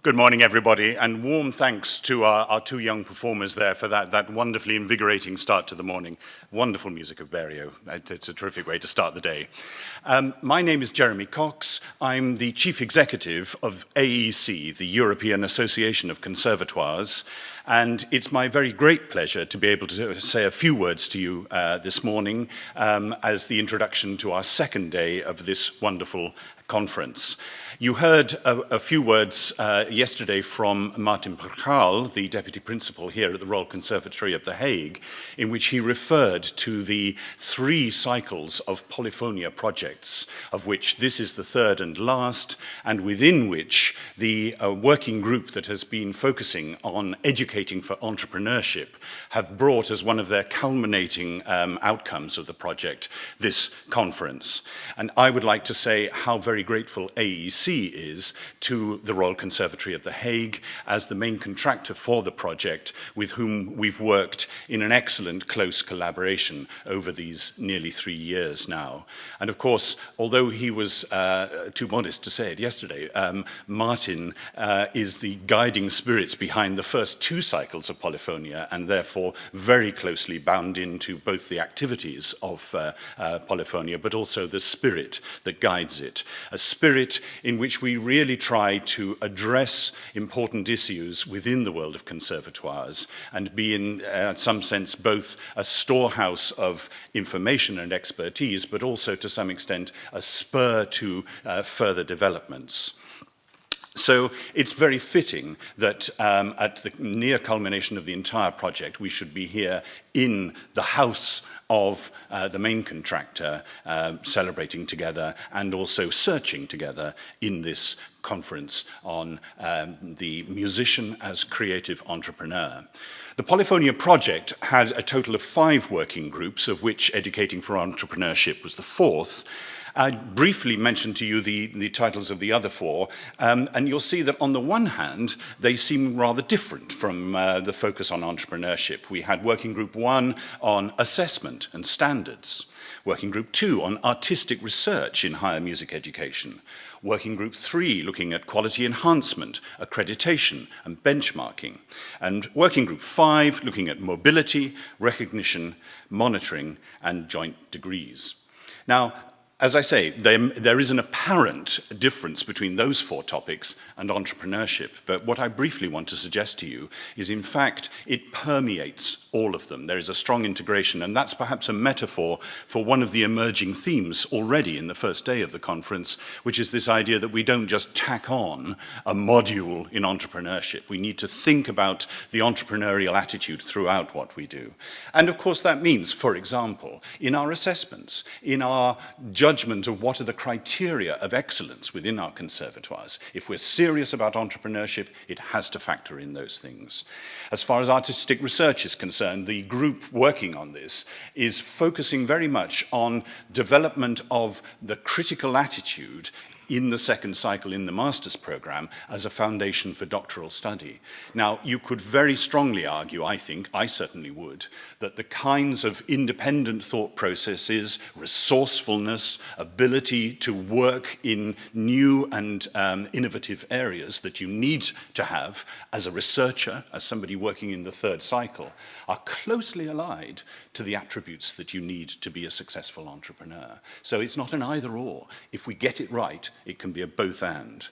Good morning, everybody, and warm thanks to our two young performers there for that wonderfully invigorating start to the morning. Wonderful music of Berio. It's a terrific way to start the day. My name is Jeremy Cox. I'm the Chief Executive of AEC, the European Association of Conservatoires, and it's my very great pleasure to be able to say a few words to you this morning as the introduction to our second day of this wonderful conference. You heard a few words yesterday from Martin Perkaal, the Deputy Principal here at the Royal Conservatory of The Hague, in which he referred to the 3 cycles of Polifonia projects, of which this is the third and last, and within which the working group that has been focusing on educating for entrepreneurship have brought as one of their culminating outcomes of the project this conference. And I would like to say how very grateful AEC is to the Royal Conservatory of The Hague as the main contractor for the project, with whom we've worked in an excellent close collaboration over these nearly 3 years now. And of course, although he was too modest to say it yesterday, Martin is the guiding spirit behind the first 2 cycles of Polifonia, and therefore very closely bound into both the activities of Polifonia, but also the spirit that guides it. A spirit in which we really try to address important issues within the world of conservatoires and be in some sense both a storehouse of information and expertise, but also to some extent a spur to further developments. So it's very fitting that at the near culmination of the entire project, we should be here in the house of the main contractor, celebrating together and also searching together in this conference on the musician as creative entrepreneur. The Polifonia project had a total of 5 working groups, of which Educating for Entrepreneurship was the 4th. I briefly mentioned to you the titles of the other 4, and you'll see that on the one hand, they seem rather different from the focus on entrepreneurship. We had Working Group 1 on assessment and standards, Working Group 2 on artistic research in higher music education, Working Group 3 looking at quality enhancement, accreditation and benchmarking, and Working Group 5 looking at mobility, recognition, monitoring and joint degrees. Now, as I say, there is an apparent difference between those 4 topics and entrepreneurship, but what I briefly want to suggest to you is, in fact, it permeates all of them. There is a strong integration, and that's perhaps a metaphor for one of the emerging themes already in the first day of the conference, which is this idea that we don't just tack on a module in entrepreneurship. We need to think about the entrepreneurial attitude throughout what we do. And of course, that means, for example, in our assessments, in our judgment of what are the criteria of excellence within our conservatoires. If we're serious about entrepreneurship, it has to factor in those things. As far as artistic research is concerned, the group working on this is focusing very much on development of the critical attitude in the second cycle in the master's program as a foundation for doctoral study. Now, you could very strongly argue, I think, I certainly would, that the kinds of independent thought processes, resourcefulness, ability to work in new and innovative areas that you need to have as a researcher, as somebody working in the third cycle, are closely allied to the attributes that you need to be a successful entrepreneur. So it's not an either-or. If we get it right, it can be a both and.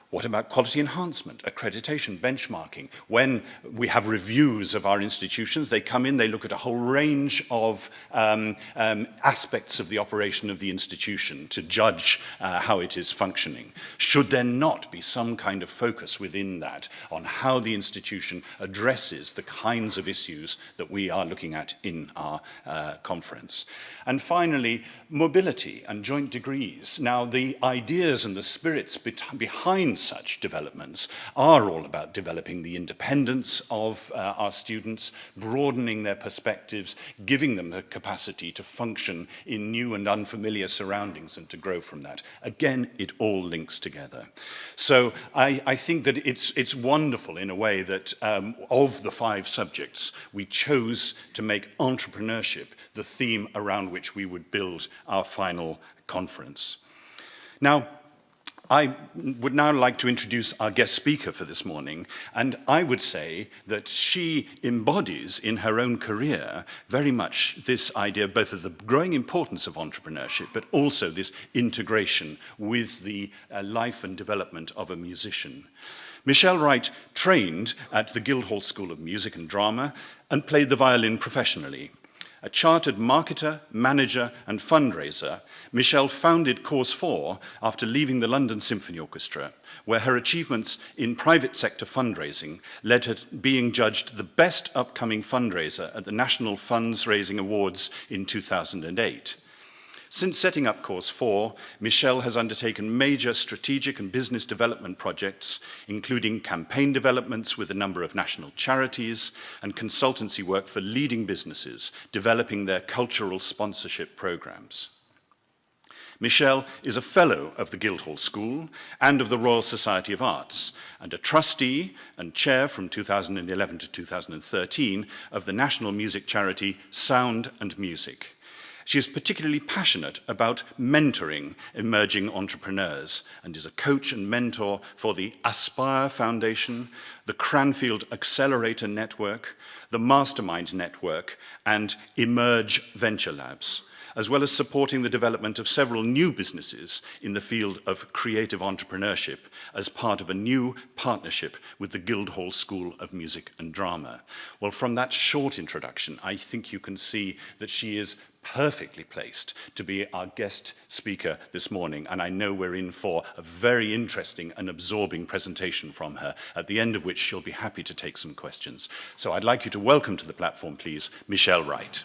What about quality enhancement, accreditation, benchmarking? When we have reviews of our institutions, they come in, they look at a whole range of aspects of the operation of the institution to judge how it is functioning. Should there not be some kind of focus within that on how the institution addresses the kinds of issues that we are looking at in our conference? And finally, mobility and joint degrees. Now, the ideas and the spirits behind such developments are all about developing the independence of our students, broadening their perspectives, giving them the capacity to function in new and unfamiliar surroundings and to grow from that. Again, it all links together. So I think that it's wonderful in a way that of the 5 subjects, we chose to make entrepreneurship the theme around which we would build our final conference. Now, I would now like to introduce our guest speaker for this morning, and I would say that she embodies in her own career very much this idea both of the growing importance of entrepreneurship, but also this integration with the life and development of a musician. Michelle Wright trained at the Guildhall School of Music and Drama and played the violin professionally. A chartered marketer, manager, and fundraiser, Michelle founded Course 4 after leaving the London Symphony Orchestra, where her achievements in private sector fundraising led her to being judged the best upcoming fundraiser at the National Funds-Raising Awards in 2008. Since setting up Course 4, Michelle has undertaken major strategic and business development projects, including campaign developments with a number of national charities and consultancy work for leading businesses, developing their cultural sponsorship programs. Michelle is a fellow of the Guildhall School and of the Royal Society of Arts, and a trustee and chair from 2011 to 2013 of the national music charity Sound and Music. She is particularly passionate about mentoring emerging entrepreneurs and is a coach and mentor for the Aspire Foundation, the Cranfield Accelerator Network, the Mastermind Network, and Emerge Venture Labs, as well as supporting the development of several new businesses in the field of creative entrepreneurship as part of a new partnership with the Guildhall School of Music and Drama. Well, from that short introduction, I think you can see that she is perfectly placed to be our guest speaker this morning, and I know we're in for a very interesting and absorbing presentation from her, at the end of which she'll be happy to take some questions. So I'd like you to welcome to the platform, please, Michelle Wright.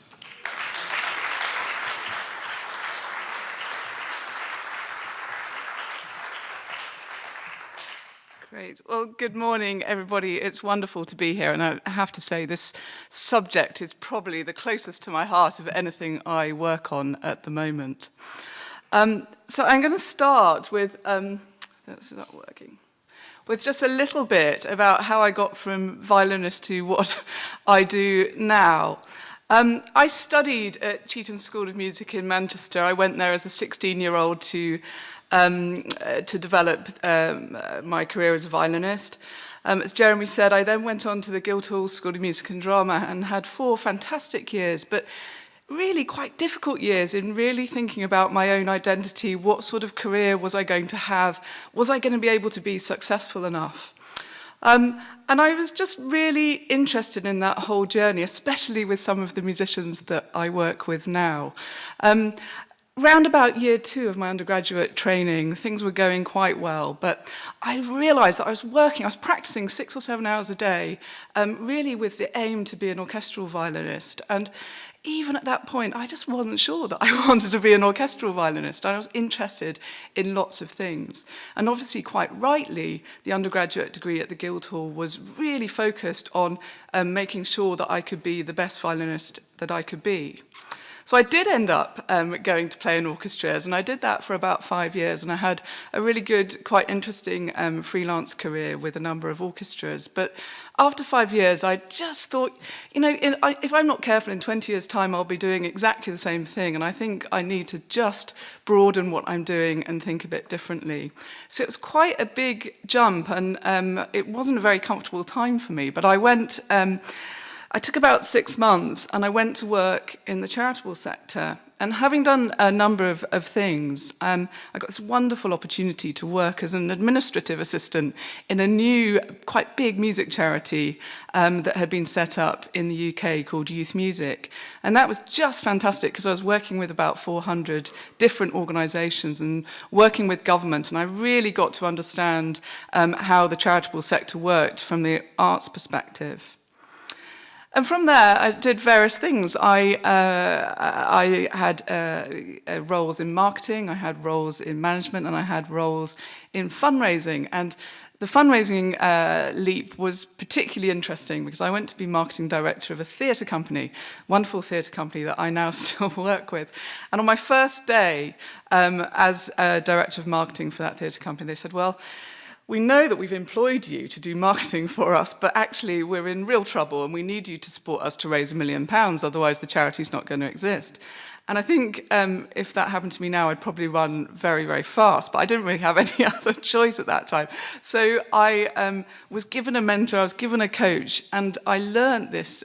Great. Well, good morning, everybody. It's wonderful to be here, and I have to say this subject is probably the closest to my heart of anything I work on at the moment. So I'm going to start with, that's not working, with just a little bit about how I got from violinist to what I do now. I studied at Cheetham School of Music in Manchester. I went there as a 16-year-old to develop my career as a violinist. As Jeremy said, I then went on to the Guildhall School of Music and Drama and had 4 fantastic years, but really quite difficult years in really thinking about my own identity. What sort of career was I going to have? Was I going to be able to be successful enough? And I was just really interested in that whole journey, especially with some of the musicians that I work with now. Round about year 2 of my undergraduate training, things were going quite well, but I realised that I was practising 6 or 7 hours a day, really with the aim to be an orchestral violinist. And even at that point, I just wasn't sure that I wanted to be an orchestral violinist. I was interested in lots of things. And obviously, quite rightly, the undergraduate degree at the Guildhall was really focused on making sure that I could be the best violinist that I could be. So I did end up going to play in orchestras, and I did that for about 5 years, and I had a really good, quite interesting freelance career with a number of orchestras. But after 5 years, I just thought, you know, if I'm not careful, in 20 years' time, I'll be doing exactly the same thing, and I think I need to just broaden what I'm doing and think a bit differently. So it was quite a big jump, and it wasn't a very comfortable time for me, but I went... I took about 6 months and I went to work in the charitable sector. And having done a number of things, I got this wonderful opportunity to work as an administrative assistant in a new, quite big music charity that had been set up in the UK called Youth Music. And that was just fantastic because I was working with about 400 different organisations and working with government. And I really got to understand how the charitable sector worked from the arts perspective. And from there, I did various things. I had roles in marketing, I had roles in management, and I had roles in fundraising. And the fundraising leap was particularly interesting because I went to be marketing director of a theatre company, wonderful theatre company that I now still work with. And on my first day as director of marketing for that theatre company, they said, well, we know that we've employed you to do marketing for us, but actually we're in real trouble and we need you to support us to raise £1 million, otherwise the charity's not going to exist. And I think if that happened to me now, I'd probably run very, very fast, but I didn't really have any other choice at that time. So I was given a mentor, I was given a coach, and I learned this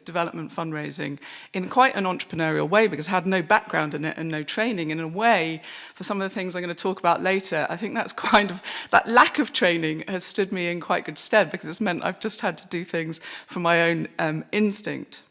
development fundraising in quite an entrepreneurial way, because I had no background in it and no training. In a way, for some of the things I'm going to talk about later, I think that lack of training has stood me in quite good stead, because it's meant I've just had to do things from my own instinct.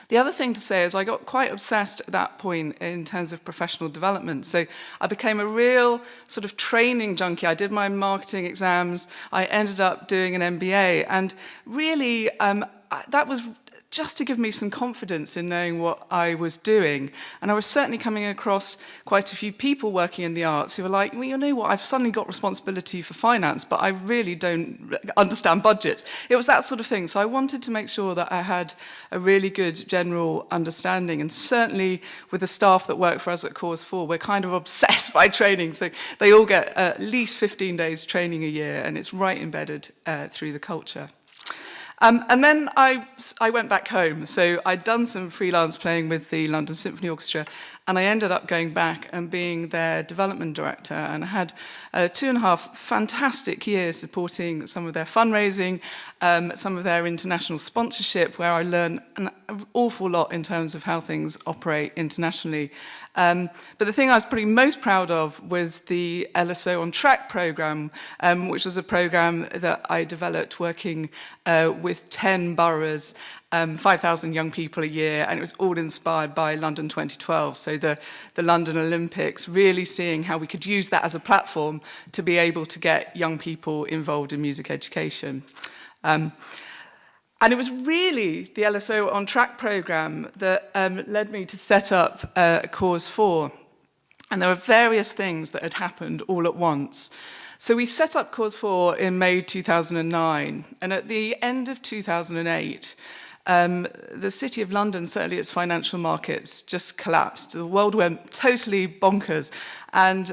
The other thing to say is I got quite obsessed at that point in terms of professional development. So I became a real sort of training junkie. I did my marketing exams. I ended up doing an MBA. And really, that was just to give me some confidence in knowing what I was doing. And I was certainly coming across quite a few people working in the arts who were like, well, you know what, I've suddenly got responsibility for finance, but I really don't understand budgets. It was that sort of thing. So I wanted to make sure that I had a really good general understanding. And certainly with the staff that work for us at Cause 4, we're kind of obsessed by training. So they all get at least 15 days training a year, and it's right embedded through the culture. And then I went back home. So I'd done some freelance playing with the London Symphony Orchestra, and I ended up going back and being their development director, and I had 2.5 fantastic years supporting some of their fundraising, some of their international sponsorship, where I learned an awful lot in terms of how things operate internationally. But the thing I was probably most proud of was the LSO on Track program, which was a program that I developed working with 10 boroughs, 5,000 young people a year, and it was all inspired by London 2012. So the London Olympics, really seeing how we could use that as a platform to be able to get young people involved in music education. And it was really the LSO on Track program that led me to set up Cause 4. And there were various things that had happened all at once. So we set up Cause 4 in May 2009. And at the end of 2008, the City of London, certainly its financial markets, just collapsed. The world went totally bonkers. And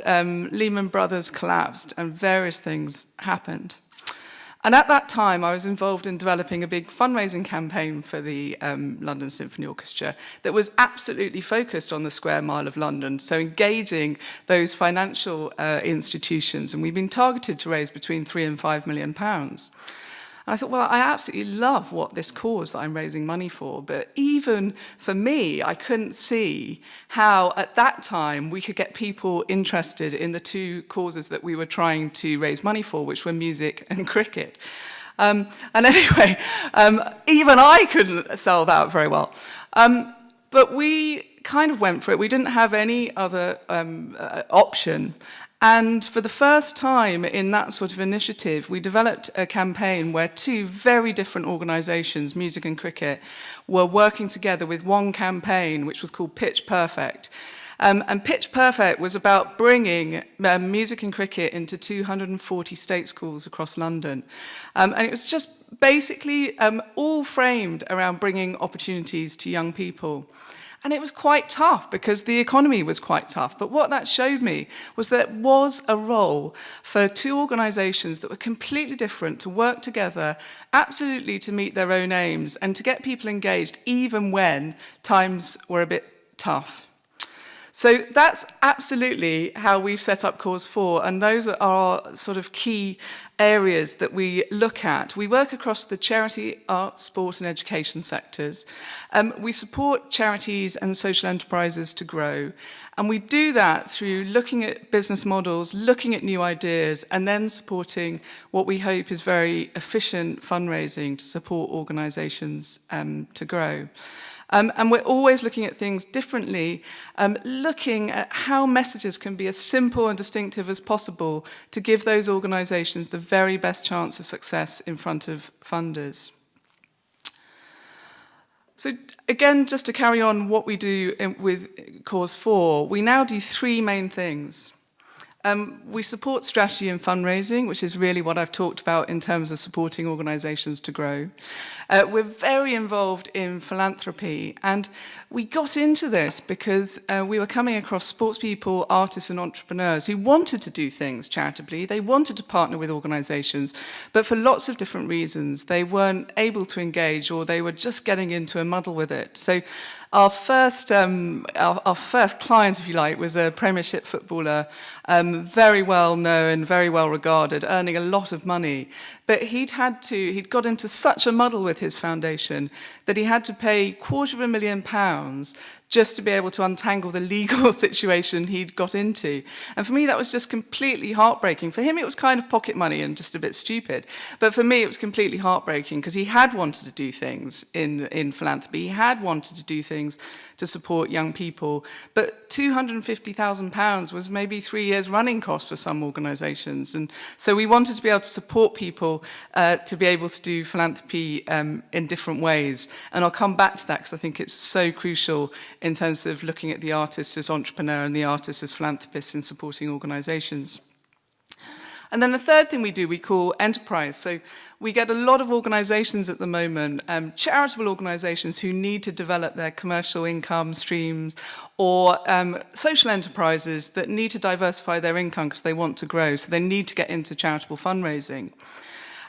Lehman Brothers collapsed, and various things happened. And at that time, I was involved in developing a big fundraising campaign for the London Symphony Orchestra that was absolutely focused on the square mile of London, so engaging those financial institutions. And we've been targeted to raise between £3 and £5 million. And I thought, well, I absolutely love what this cause that I'm raising money for, but even for me, I couldn't see how at that time we could get people interested in the two causes that we were trying to raise money for, which were music and cricket. And anyway, even I couldn't sell that very well. But we kind of went for it. We didn't have any other option. And for the first time in that sort of initiative, we developed a campaign where two very different organisations, music and cricket, were working together with one campaign, which was called Pitch Perfect. And Pitch Perfect was about bringing music and cricket into 240 state schools across London. And it was just basically all framed around bringing opportunities to young people. And it was quite tough because the economy was quite tough. But what that showed me was there was a role for two organisations that were completely different to work together, absolutely to meet their own aims and to get people engaged even when times were a bit tough. So that's absolutely how we've set up Cause 4, and those are our sort of key areas that we look at. We work across the charity, arts, sport and education sectors. We support charities and social enterprises to grow, and we do that through looking at business models, looking at new ideas, and then supporting what we hope is very efficient fundraising to support organisations to grow. And we're always looking at things differently, looking at how messages can be as simple and distinctive as possible to give those organisations the very best chance of success in front of funders. So again, just to carry on what we do with Cause 4, we now do three main things. We support strategy and fundraising, which is really what I've talked about in terms of supporting organisations to grow. We're very involved in philanthropy, and we got into this because we were coming across sports people, artists and entrepreneurs who wanted to do things charitably. They wanted to partner with organisations, but for lots of different reasons, they weren't able to engage, or they were just getting into a muddle with it. So Our first client, if you like, was a Premiership footballer, very well known, very well regarded, earning a lot of money. But he'd got into such a muddle with his foundation that he had to pay £250,000 just to be able to untangle the legal situation he'd got into. And for me, that was just completely heartbreaking. For him, it was kind of pocket money and just a bit stupid. But for me, it was completely heartbreaking because he had wanted to do things in philanthropy. He had wanted to do things to support young people. But £250,000 was maybe 3 years running cost for some organisations. And so we wanted to be able to support people to be able to do philanthropy in different ways. And I'll come back to that because I think it's so crucial in terms of looking at the artist as entrepreneur and the artist as philanthropist in supporting organisations. And then the third thing we do, we call enterprise. So we get a lot of organisations at the moment, charitable organisations who need to develop their commercial income streams, or social enterprises that need to diversify their income because they want to grow, so they need to get into charitable fundraising.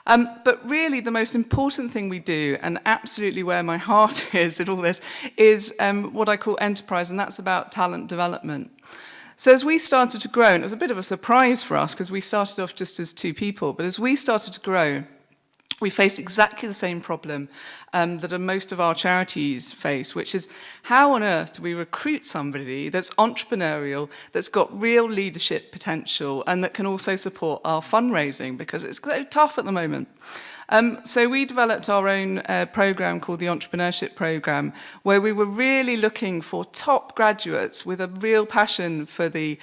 But really, the most important thing we do, and absolutely where my heart is in all this, is what I call enterprise, and that's about talent development. So as we started to grow, and it was a bit of a surprise for us because we started off just as 2 people, but as we started to grow, we faced exactly the same problem that most of our charities face, which is how on earth do we recruit somebody that's entrepreneurial, that's got real leadership potential, and that can also support our fundraising, because it's so tough at the moment. So we developed our own program called the Entrepreneurship program, where we were really looking for top graduates with a real passion for the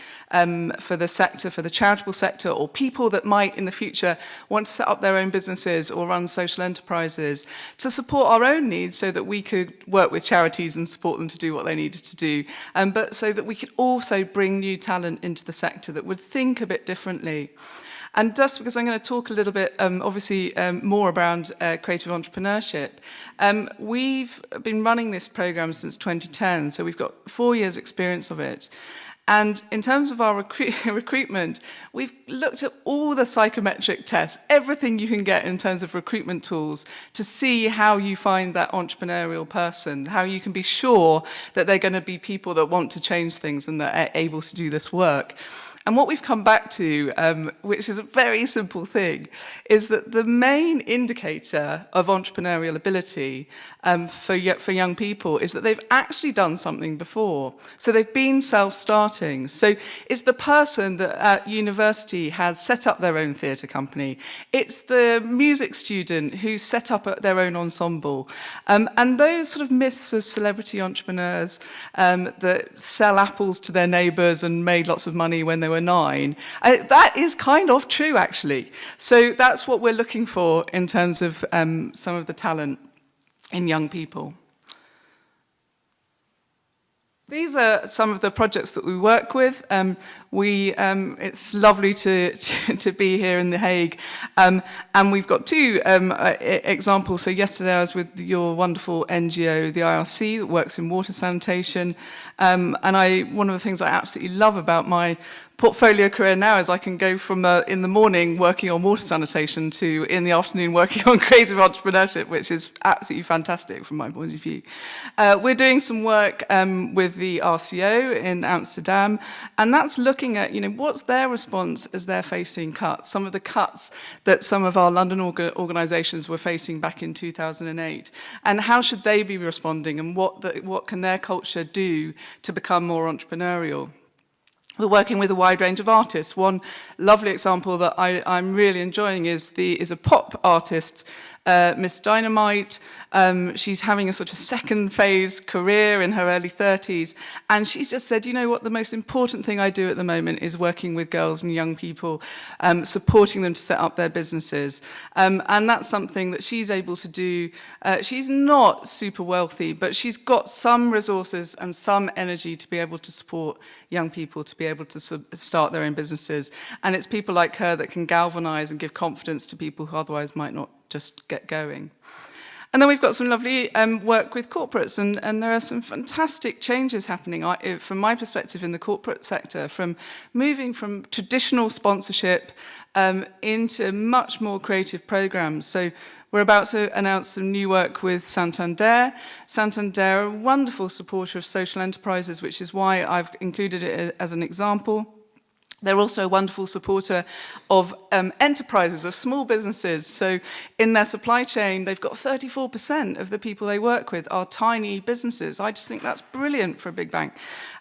sector, for the charitable sector, or people that might in the future want to set up their own businesses or run social enterprises, to support our own needs so that we could work with charities and support them to do what they needed to do, but so that we could also bring new talent into the sector that would think a bit differently. And just because I'm going to talk a little bit, obviously, more around creative entrepreneurship, we've been running this program since 2010, so we've got 4 years' experience of it. And in terms of our recruitment, we've looked at all the psychometric tests, everything you can get in terms of recruitment tools, to see how you find that entrepreneurial person, how you can be sure that they're going to be people that want to change things and that are able to do this work. And what we've come back to, which is a very simple thing, is that the main indicator of entrepreneurial ability for young people is that they've actually done something before. So they've been self-starting. So it's the person that at university has set up their own theatre company. It's the music student who's set up their own ensemble. And those sort of myths of celebrity entrepreneurs that sell apples to their neighbours and made lots of money when they were 9, that is kind of true, actually. So that's what we're looking for in terms of some of the talent in young people. These are some of the projects that we work with. It's lovely to be here in The Hague, and we've got 2 examples. So yesterday I was with your wonderful NGO, the IRC, that works in water sanitation, and one of the things I absolutely love about my portfolio career now is I can go from in the morning working on water sanitation to in the afternoon working on creative entrepreneurship, which is absolutely fantastic from my point of view. We're doing some work with the RCO in Amsterdam, and that's looking at, what's their response as they're facing cuts, some of the cuts that some of our London organisations were facing back in 2008, and how should they be responding, and what can their culture do to become more entrepreneurial. We're working with a wide range of artists. One lovely example that I'm really enjoying is a pop artist, Miss Dynamite. She's having a sort of second phase career in her early 30s, and she's just said, what, the most important thing I do at the moment is working with girls and young people, supporting them to set up their businesses. And that's something that she's able to do. She's not super wealthy, but she's got some resources and some energy to be able to support young people to be able to start their own businesses. And it's people like her that can galvanize and give confidence to people who otherwise might not just get going. And then we've got some lovely work with corporates, and there are some fantastic changes happening from my perspective in the corporate sector, from moving from traditional sponsorship into much more creative programs. So we're about to announce some new work with Santander. Santander are a wonderful supporter of social enterprises, which is why I've included it as an example. They're also a wonderful supporter of enterprises, of small businesses. So in their supply chain, they've got 34% of the people they work with are tiny businesses. I just think that's brilliant for a big bank.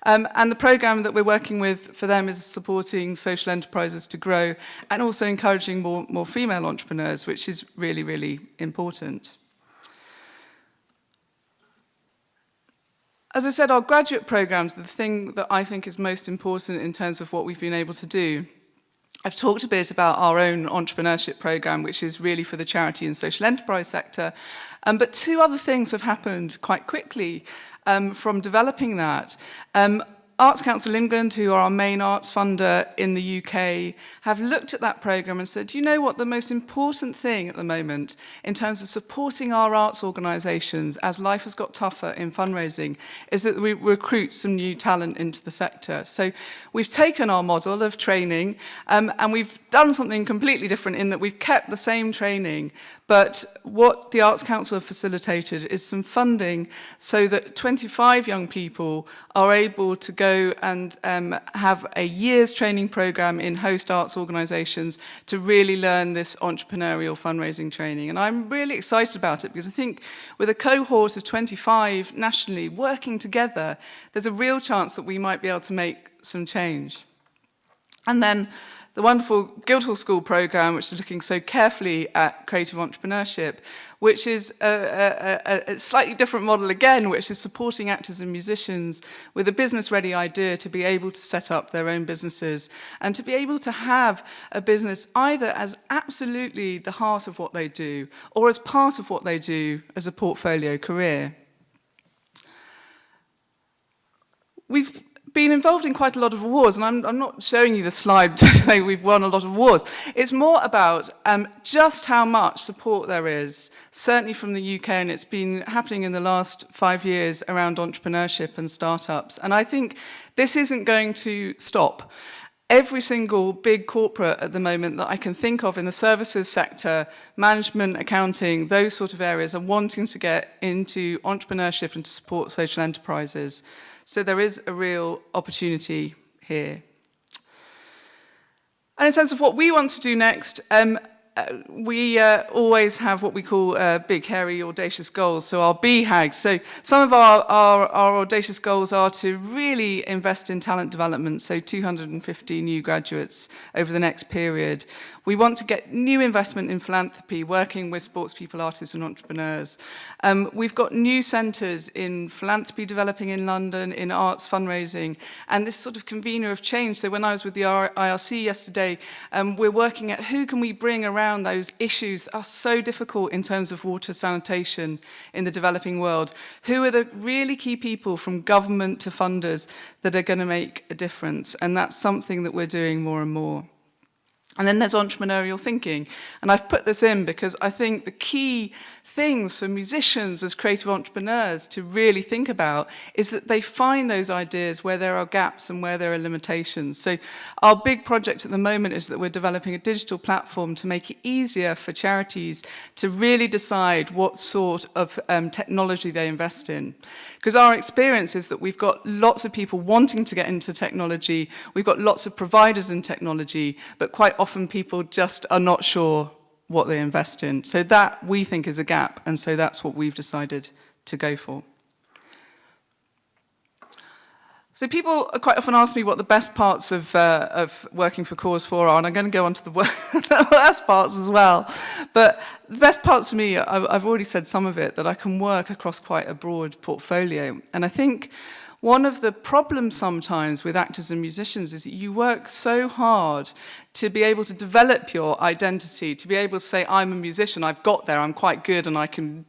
And the program that we're working with for them is supporting social enterprises to grow and also encouraging more female entrepreneurs, which is really, really important. As I said, our graduate programs are the thing that I think is most important in terms of what we've been able to do. I've talked a bit about our own entrepreneurship program, which is really for the charity and social enterprise sector. But two other things have happened quite quickly from developing that. Arts Council England, who are our main arts funder in the UK, have looked at that programme and said, you know what, the most important thing at the moment in terms of supporting our arts organisations as life has got tougher in fundraising is that we recruit some new talent into the sector. So we've taken our model of training and we've done something completely different in that we've kept the same training, but what the Arts Council have facilitated is some funding so that 25 young people are able to go and have a year's training program in host arts organisations to really learn this entrepreneurial fundraising training. And I'm really excited about it because I think with a cohort of 25 nationally working together, there's a real chance that we might be able to make some change. And then the wonderful Guildhall School programme, which is looking so carefully at creative entrepreneurship, which is a slightly different model again, which is supporting actors and musicians with a business-ready idea to be able to set up their own businesses and to be able to have a business either as absolutely the heart of what they do or as part of what they do as a portfolio career. We've been involved in quite a lot of awards, and I'm not showing you the slide to say we've won a lot of awards. It's more about just how much support there is, certainly from the UK, and it's been happening in the last 5 years around entrepreneurship and startups. And I think this isn't going to stop. Every single big corporate at the moment that I can think of in the services sector, management, accounting, those sort of areas are wanting to get into entrepreneurship and to support social enterprises. So there is a real opportunity here. And in terms of what we want to do next, we always have what we call big, hairy, audacious goals, so our BHAGs. So some of our audacious goals are to really invest in talent development, so 250 new graduates over the next period. We want to get new investment in philanthropy, working with sports people, artists and entrepreneurs. We've got new centres in philanthropy developing in London, in arts fundraising, and this sort of convener of change. So when I was with the IRC yesterday, we're working at who can we bring around those issues that are so difficult in terms of water sanitation in the developing world. Who are the really key people from government to funders that are going to make a difference? And that's something that we're doing more and more. And then there's entrepreneurial thinking. And I've put this in because I think the key things for musicians as creative entrepreneurs to really think about is that they find those ideas where there are gaps and where there are limitations. So our big project at the moment is that we're developing a digital platform to make it easier for charities to really decide what sort of technology they invest in. Because our experience is that we've got lots of people wanting to get into technology, we've got lots of providers in technology, but quite often people just are not sure what they invest in. So that, we think, is a gap, and so that's what we've decided to go for. So people quite often ask me what the best parts of working for Cause 4 are, and I'm going to go on to the worst parts as well. But the best parts for me, I've already said some of it, that I can work across quite a broad portfolio. And I think one of the problems sometimes with actors and musicians is that you work so hard to be able to develop your identity, to be able to say, I'm a musician, I've got there, I'm quite good, and I can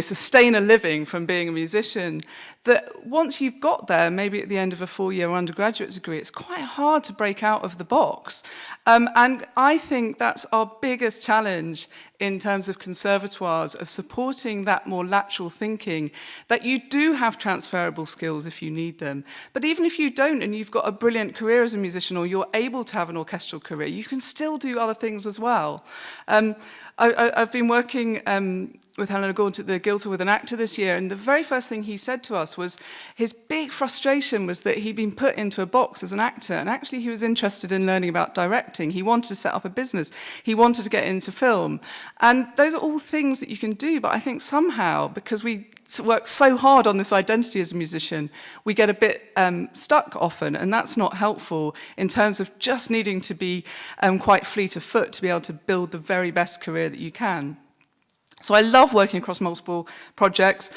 sustain a living from being a musician, that once you've got there, maybe at the end of a 4-year undergraduate degree, it's quite hard to break out of the box. And I think that's our biggest challenge in terms of conservatoires, of supporting that more lateral thinking, that you do have transferable skills if you need them. But even if you don't, and you've got a brilliant career as a musician, or you're able able to have an orchestral career, you can still do other things as well. I've been working with Helena Gaunt at the Guildhall with an actor this year, and the very first thing he said to us was his big frustration was that he'd been put into a box as an actor, and actually he was interested in learning about directing. He wanted to set up a business. He wanted to get into film. And those are all things that you can do, but I think somehow, because we work so hard on this identity as a musician, we get a bit stuck often, and that's not helpful in terms of just needing to be quite fleet of foot to be able to build the very best career that you can. So I love working across multiple projects.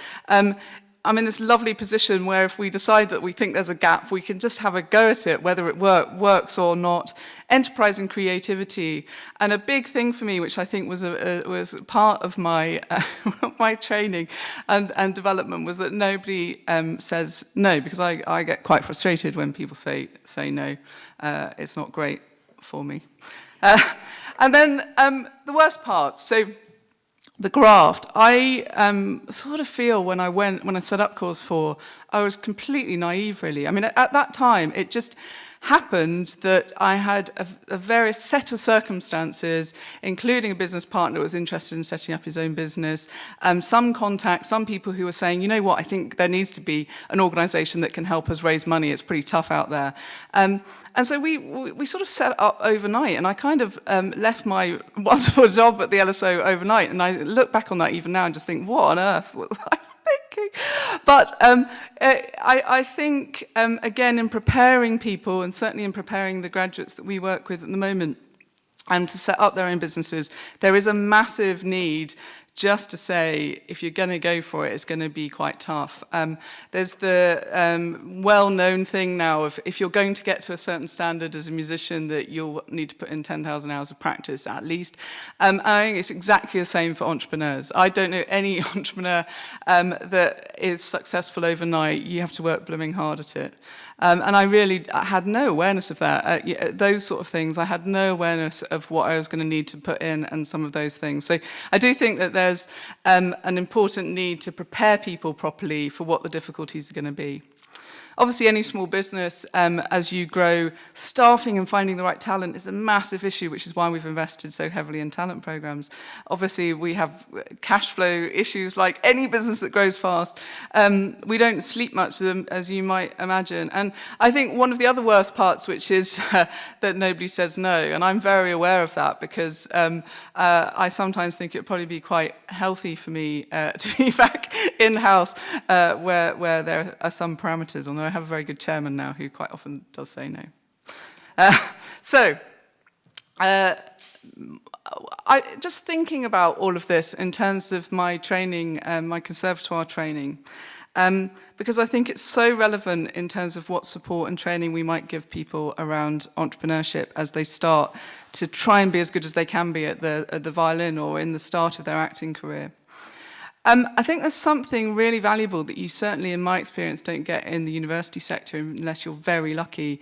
I'm in this lovely position where if we decide that we think there's a gap, we can just have a go at it, whether it works or not. Enterprise and creativity. And a big thing for me, which I think was part of my, my training and development, was that nobody says no, because I get quite frustrated when people say no. It's not great for me. And then the worst part. So the graft. I sort of feel when I set up Course 4, I was completely naive, really. I mean, at that time, it just happened that I had a various set of circumstances, including a business partner who was interested in setting up his own business, some contacts, some people who were saying, you know what, I think there needs to be an organisation that can help us raise money. It's pretty tough out there. And so we sort of set up overnight, and I kind of left my wonderful job at the LSO overnight, and I look back on that even now and just think, what on earth was I thinking? But I think, again, in preparing people, and certainly in preparing the graduates that we work with at the moment, to set up their own businesses, there is a massive need just to say, if you're going to go for it, it's going to be quite tough. There's the well-known thing now of if you're going to get to a certain standard as a musician, that you'll need to put in 10,000 hours of practice at least. I think it's exactly the same for entrepreneurs. I don't know any entrepreneur that is successful overnight. You have to work blooming hard at it. And I had no awareness of that. Those sort of things, I had no awareness of what I was going to need to put in and some of those things. So I do think that there's an important need to prepare people properly for what the difficulties are going to be. Obviously, any small business, as you grow, staffing and finding the right talent is a massive issue, which is why we've invested so heavily in talent programs. Obviously, we have cash flow issues like any business that grows fast. We don't sleep much, as you might imagine. And I think one of the other worst parts, which is that nobody says no, and I'm very aware of that because I sometimes think it would probably be quite healthy for me to be back in-house where there are some parameters, although I have a very good chairman now who quite often does say no. Just thinking about all of this in terms of my training, my conservatoire training, because I think it's so relevant in terms of what support and training we might give people around entrepreneurship as they start to try and be as good as they can be at the violin or in the start of their acting career. I think there's something really valuable that you certainly, in my experience, don't get in the university sector unless you're very lucky,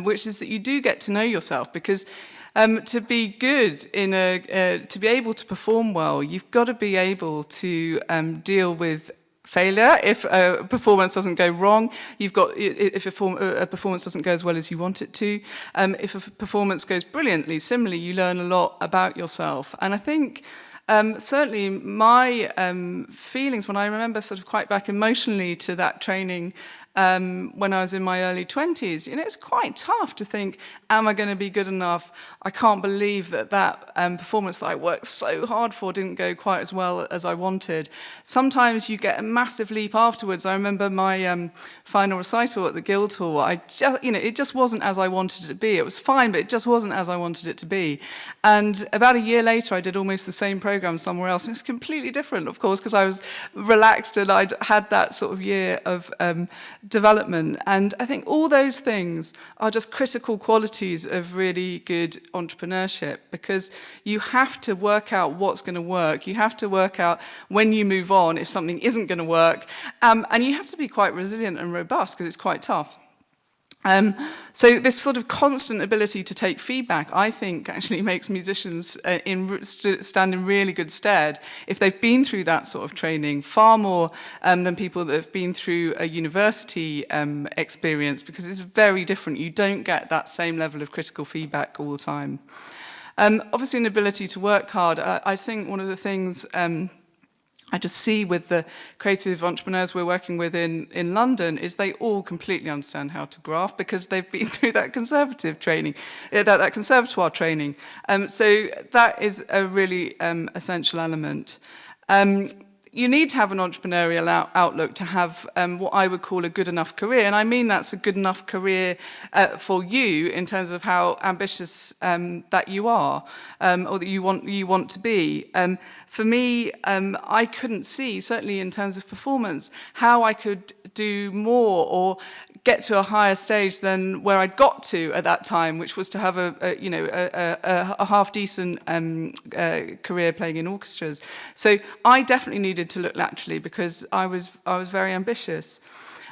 which is that you do get to know yourself, because to be good to be able to perform well, you've got to be able to deal with failure if a performance doesn't go wrong. If a performance doesn't go as well as you want it to. If a performance goes brilliantly, similarly, you learn a lot about yourself. And I think certainly my feelings, when I remember sort of quite back emotionally to that training when I was in my early 20s, it's quite tough to think, am I going to be good enough? I can't believe that performance that I worked so hard for didn't go quite as well as I wanted. Sometimes you get a massive leap afterwards. I remember my final recital at the Guildhall. It just wasn't as I wanted it to be. It was fine, but it just wasn't as I wanted it to be. And about a year later, I did almost the same program somewhere else. And it was completely different, of course, because I was relaxed and I'd had that sort of year of development. And I think all those things are just critical qualities of really good entrepreneurship, because you have to work out what's going to work. You have to work out when you move on if something isn't going to work. And you have to be quite resilient and robust because it's quite tough. So this sort of constant ability to take feedback, I think, actually makes musicians stand in really good stead if they've been through that sort of training, far more than people that have been through a university experience, because it's very different. You don't get that same level of critical feedback all the time. Obviously, an ability to work hard. I think one of the things I just see with the creative entrepreneurs we're working with in London is they all completely understand how to graph because they've been through that conservative training, that conservatoire training. So that is a really essential element. You need to have an entrepreneurial outlook to have what I would call a good enough career. And I mean that's a good enough career for you in terms of how ambitious that you are or that you want to be. For me, I couldn't see, certainly in terms of performance, how I could do more or get to a higher stage than where I'd got to at that time, which was to have a half-decent career playing in orchestras. So I definitely needed to look laterally because I was very ambitious.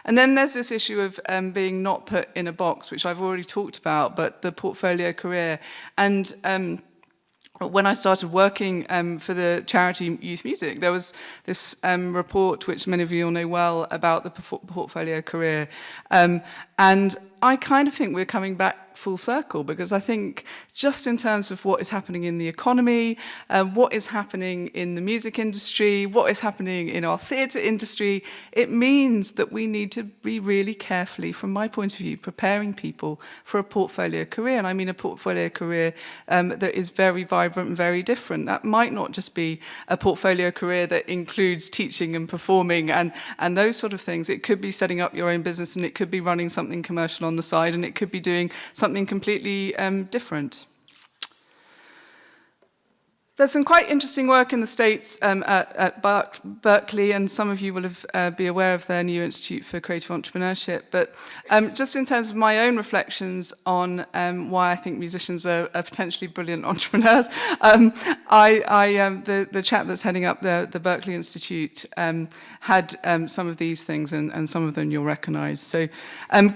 And then there's this issue of being not put in a box, which I've already talked about, but the portfolio career. And when I started working for the charity Youth Music, there was this report, which many of you will know well, about the portfolio career. And I kind of think we're coming back full circle, because I think just in terms of what is happening in the economy, what is happening in the music industry, what is happening in our theatre industry, it means that we need to be really carefully, from my point of view, preparing people for a portfolio career. And I mean a portfolio career that is very vibrant and very different. That might not just be a portfolio career that includes teaching and performing and those sort of things. It could be setting up your own business, and it could be running something commercial on the side, and it could be doing something completely different. There's some quite interesting work in the States at Berkeley, and some of you will be aware of their new Institute for Creative Entrepreneurship. But just in terms of my own reflections on why I think musicians are potentially brilliant entrepreneurs, the chap that's heading up the Berkeley Institute had some of these things, and some of them you'll recognize. So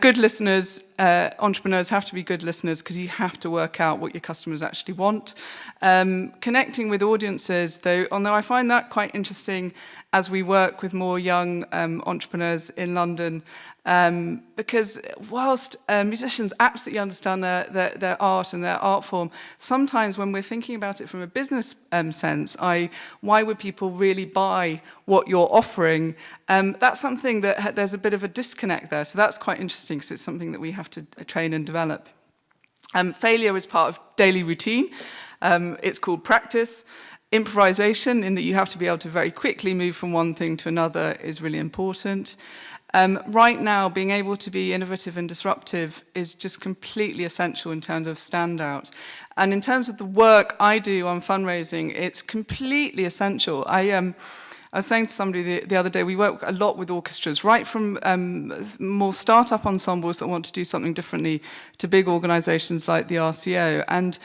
good listeners. Entrepreneurs have to be good listeners because you have to work out what your customers actually want. Connecting with audiences, although I find that quite interesting as we work with more young entrepreneurs in London, because whilst musicians absolutely understand their art and their art form, sometimes when we're thinking about it from a business sense, why would people really buy what you're offering? That's something that there's a bit of a disconnect there. So that's quite interesting because it's something that we have to train and develop. Failure is part of daily routine. It's called practice. Improvisation, in that you have to be able to very quickly move from one thing to another, is really important. Right now, being able to be innovative and disruptive is just completely essential in terms of standout. And in terms of the work I do on fundraising, it's completely essential. I was saying to somebody the other day, we work a lot with orchestras, right from more startup ensembles that want to do something differently to big organizations like the RCO. And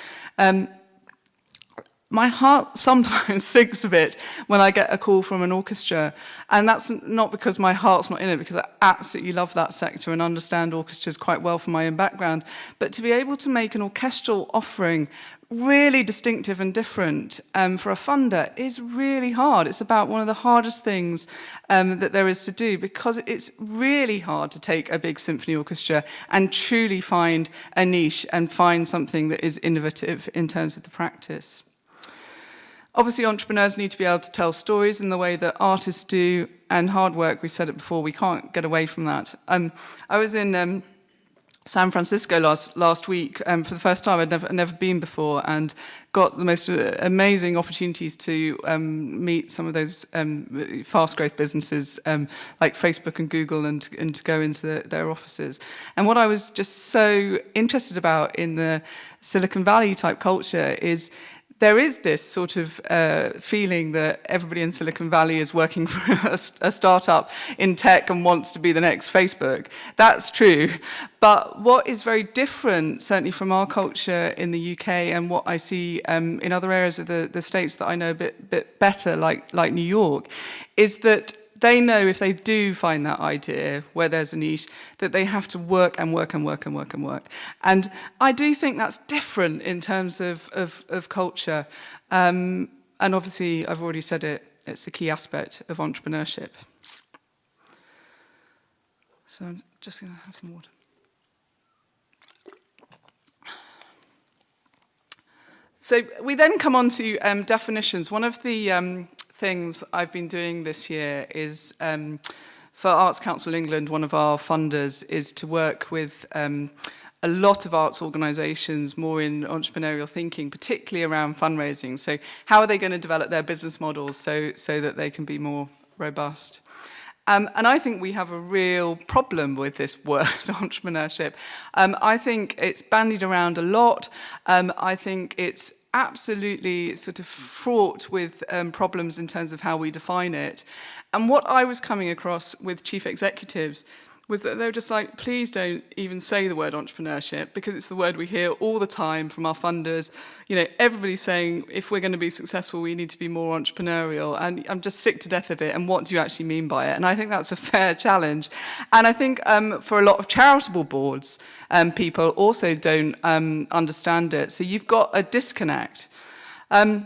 my heart sometimes sinks a bit when I get a call from an orchestra. And that's not because my heart's not in it, because I absolutely love that sector and understand orchestras quite well from my own background. But to be able to make an orchestral offering really distinctive and different for a funder is really hard. It's about one of the hardest things that there is to do, because it's really hard to take a big symphony orchestra and truly find a niche and find something that is innovative in terms of the practice. Obviously, entrepreneurs need to be able to tell stories in the way that artists do, and hard work, we've said it before, we can't get away from that. I was in San Francisco last week for the first time. I'd never been before, and got the most amazing opportunities to meet some of those fast growth businesses like Facebook and Google, and to go into their offices. And what I was just so interested about in the Silicon Valley type culture is there is this sort of feeling that everybody in Silicon Valley is working for a startup in tech and wants to be the next Facebook. That's true. But what is very different, certainly from our culture in the UK, and what I see in other areas of the States that I know a bit better, like New York, is that they know if they do find that idea where there's a niche, that they have to work and work and work and work and work. And I do think that's different in terms of culture. And obviously, I've already said it, it's a key aspect of entrepreneurship. So I'm just going to have some water. So we then come on to definitions. One of the things I've been doing this year is, for Arts Council England, one of our funders, is to work with a lot of arts organisations more in entrepreneurial thinking, particularly around fundraising. So how are they going to develop their business models so that they can be more robust? And I think we have a real problem with this word, entrepreneurship. I think it's bandied around a lot. I think it's absolutely sort of fraught with problems in terms of how we define it. And what I was coming across with chief executives was that they were just like, please don't even say the word entrepreneurship, because it's the word we hear all the time from our funders. You know, everybody's saying, if we're going to be successful, we need to be more entrepreneurial. And I'm just sick to death of it. And what do you actually mean by it? And I think that's a fair challenge. And I think for a lot of charitable boards, people also don't understand it. So you've got a disconnect. I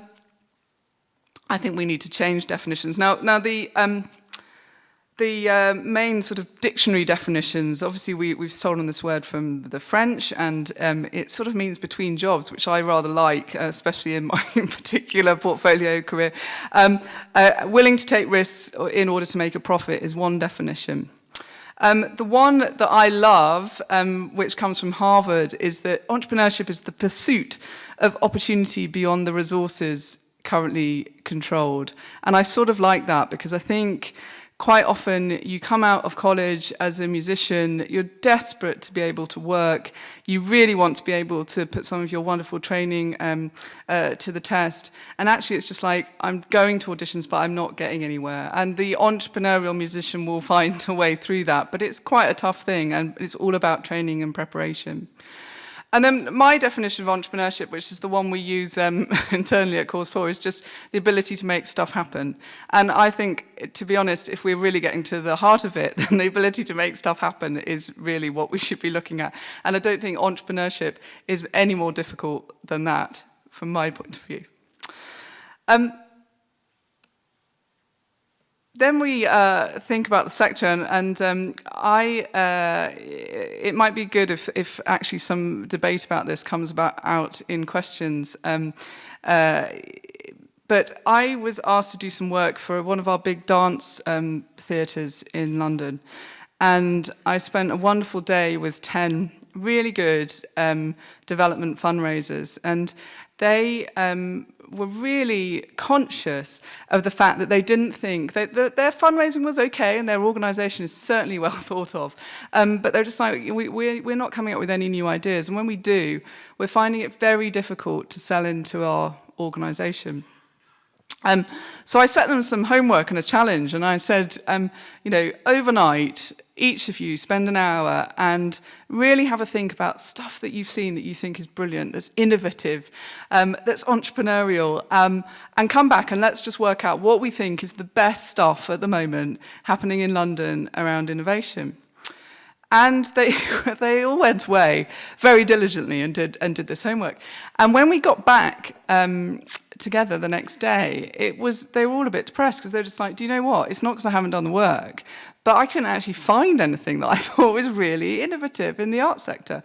think we need to change definitions. Now the main sort of dictionary definitions, obviously we've stolen this word from the French, and it sort of means between jobs, which I rather like, especially in my particular portfolio career. Willing to take risks in order to make a profit is one definition. The one that I love, which comes from Harvard, is that entrepreneurship is the pursuit of opportunity beyond the resources currently controlled. And I sort of like that, because I think quite often you come out of college as a musician, you're desperate to be able to work, you really want to be able to put some of your wonderful training to the test, and actually it's just like, I'm going to auditions but I'm not getting anywhere. And the entrepreneurial musician will find a way through that, but it's quite a tough thing, and it's all about training and preparation. And then my definition of entrepreneurship, which is the one we use internally at Cause 4, is just the ability to make stuff happen. And I think, to be honest, if we're really getting to the heart of it, then the ability to make stuff happen is really what we should be looking at. And I don't think entrepreneurship is any more difficult than that, from my point of view. Then we think about the sector, and it might be good if actually some debate about this comes out in questions. But I was asked to do some work for one of our big dance theatres in London, and I spent a wonderful day with 10 really good development fundraisers, and they were really conscious of the fact that they didn't think that their fundraising was okay and their organisation is certainly well thought of, but they're just like, we're not coming up with any new ideas, and when we do, we're finding it very difficult to sell into our organisation. So I set them some homework and a challenge, and I said, overnight, each of you spend an hour and really have a think about stuff that you've seen that you think is brilliant, that's innovative, that's entrepreneurial, and come back and let's just work out what we think is the best stuff at the moment happening in London around innovation. And they all went away very diligently and did this homework. And when we got back together the next day, they were all a bit depressed, because they're just like, do you know what? It's not because I haven't done the work, but I couldn't actually find anything that I thought was really innovative in the arts sector.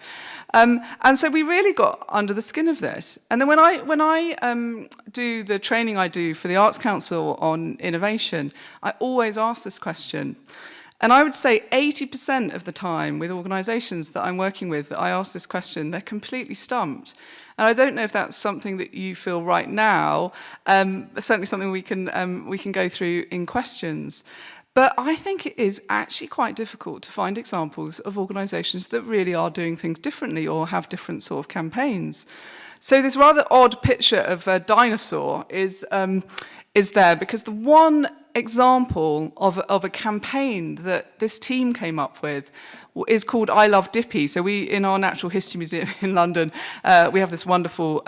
And so we really got under the skin of this. And then when I do the training I do for the Arts Council on innovation, I always ask this question. And I would say 80% of the time with organisations that I'm working with, I ask this question, they're completely stumped. And I don't know if that's something that you feel right now, certainly something we can go through in questions. But I think it is actually quite difficult to find examples of organisations that really are doing things differently or have different sort of campaigns. So this rather odd picture of a dinosaur is there, because the one example of a campaign that this team came up with is called I Love Dippy. So we, in our Natural History Museum in London, we have this wonderful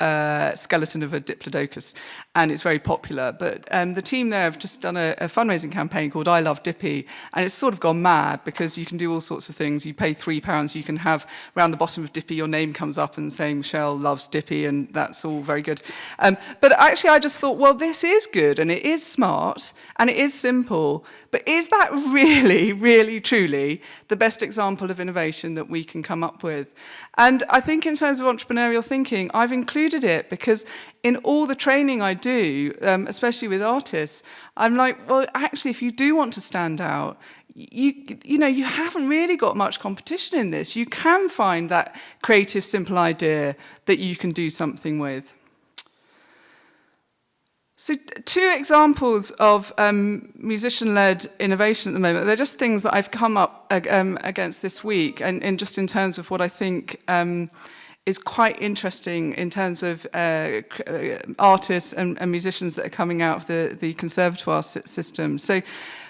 skeleton of a diplodocus, and it's very popular. But the team there have just done a fundraising campaign called I Love Dippy, and it's sort of gone mad because you can do all sorts of things. You pay £3, you can have around the bottom of Dippy, your name comes up and saying Michelle loves Dippy, and that's all very good. But actually I just thought, well, this is good, and it is smart, and it is simple, but is that really, really, truly the best example of innovation that we can come up with? And I think in terms of entrepreneurial thinking, I've included it because in all the training I do, especially with artists, I'm like, well, actually, if you do want to stand out, you know, you haven't really got much competition in this. You can find that creative, simple idea that you can do something with. So 2 examples of musician-led innovation at the moment. They're just things that I've come up against this week, and just in terms of what I think is quite interesting in terms of artists and musicians that are coming out of the conservatoire system. So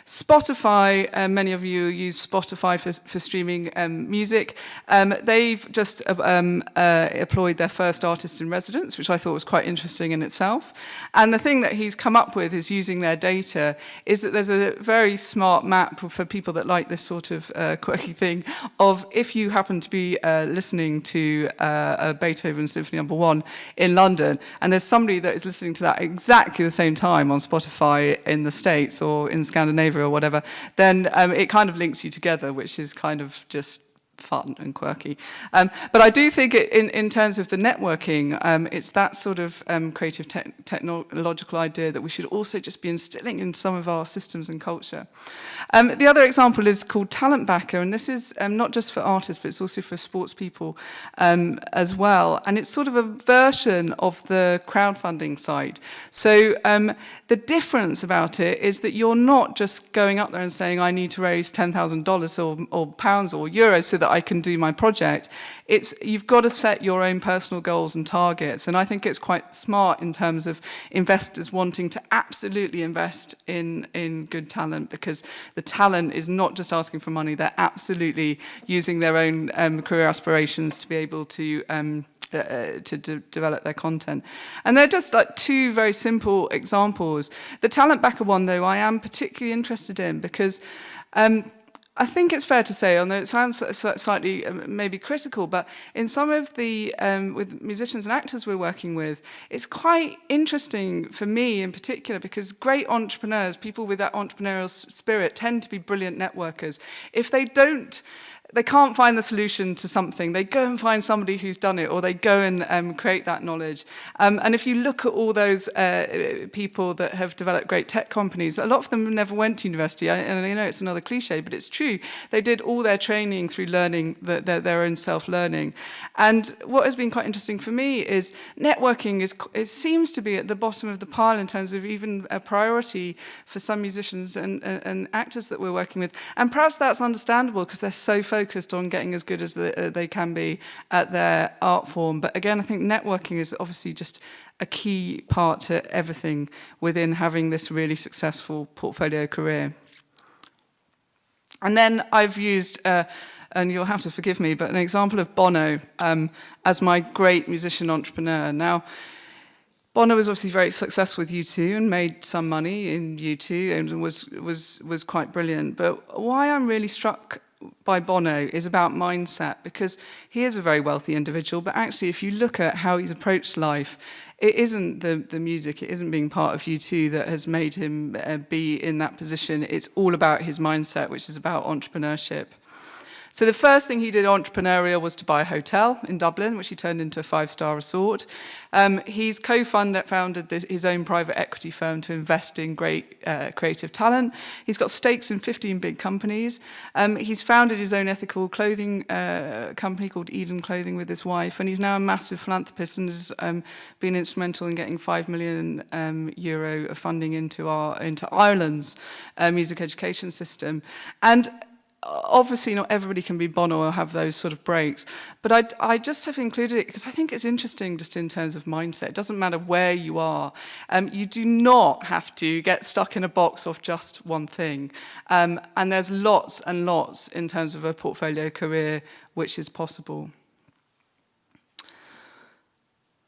Spotify, many of you use Spotify for streaming music. They've just employed their first artist in residence, which I thought was quite interesting in itself. And the thing that he's come up with is using their data is that there's a very smart map for people that like this sort of quirky thing of if you happen to be listening to a Beethoven Symphony No. 1 in London, and there's somebody that is listening to that exactly the same time on Spotify in the States or in Scandinavia or whatever, then it kind of links you together, which is kind of just fun and quirky. But I do think in terms of the networking, it's that sort of creative technological idea that we should also just be instilling in some of our systems and culture. The other example is called Talent Backer, and this is not just for artists, but it's also for sports people as well. And it's sort of a version of the crowdfunding site. So the difference about it is that you're not just going up there and saying, I need to raise $10,000 or pounds or euros so that I can do my project. You've got to set your own personal goals and targets. And I think it's quite smart in terms of investors wanting to absolutely invest in good talent, because the talent is not just asking for money, they're absolutely using their own career aspirations to be able to develop their content. And they're just like 2 very simple examples. The Talent Backer one, though, I am particularly interested in because I think it's fair to say, although it sounds slightly maybe critical, but in some of the, with musicians and actors we're working with, it's quite interesting for me in particular because great entrepreneurs, people with that entrepreneurial spirit, tend to be brilliant networkers. If they can't find the solution to something, they go and find somebody who's done it, or they go and create that knowledge. And if you look at all those people that have developed great tech companies, a lot of them never went to university. And I know it's another cliche, but it's true. They did all their training through learning, their own self-learning. And what has been quite interesting for me is networking it seems to be at the bottom of the pile in terms of even a priority for some musicians and actors that we're working with. And perhaps that's understandable because they're so focused on getting as good as they can be at their art form. But again, I think networking is obviously just a key part to everything within having this really successful portfolio career. And then I've used, and you'll have to forgive me, but an example of Bono as my great musician entrepreneur. Now, Bono was obviously very successful with U2 and made some money in U2 and was quite brilliant. But why I'm really struck by Bono is about mindset, because he is a very wealthy individual, but actually if you look at how he's approached life, it isn't the music, it isn't being part of U2 that has made him be in that position. It's all about his mindset, which is about entrepreneurship. So the first thing he did entrepreneurial was to buy a hotel in Dublin, which he turned into a 5-star resort. He's co-founded his own private equity firm to invest in great creative talent. He's got stakes in 15 big companies. He's founded his own ethical clothing company called Eden Clothing with his wife, and he's now a massive philanthropist and has been instrumental in getting €5 million euro of funding into Ireland's music education system. And obviously not everybody can be Bono or have those sort of breaks, but I just have included it because I think it's interesting just in terms of mindset. It doesn't matter where you are. You do not have to get stuck in a box of just one thing. And there's lots and lots in terms of a portfolio career which is possible.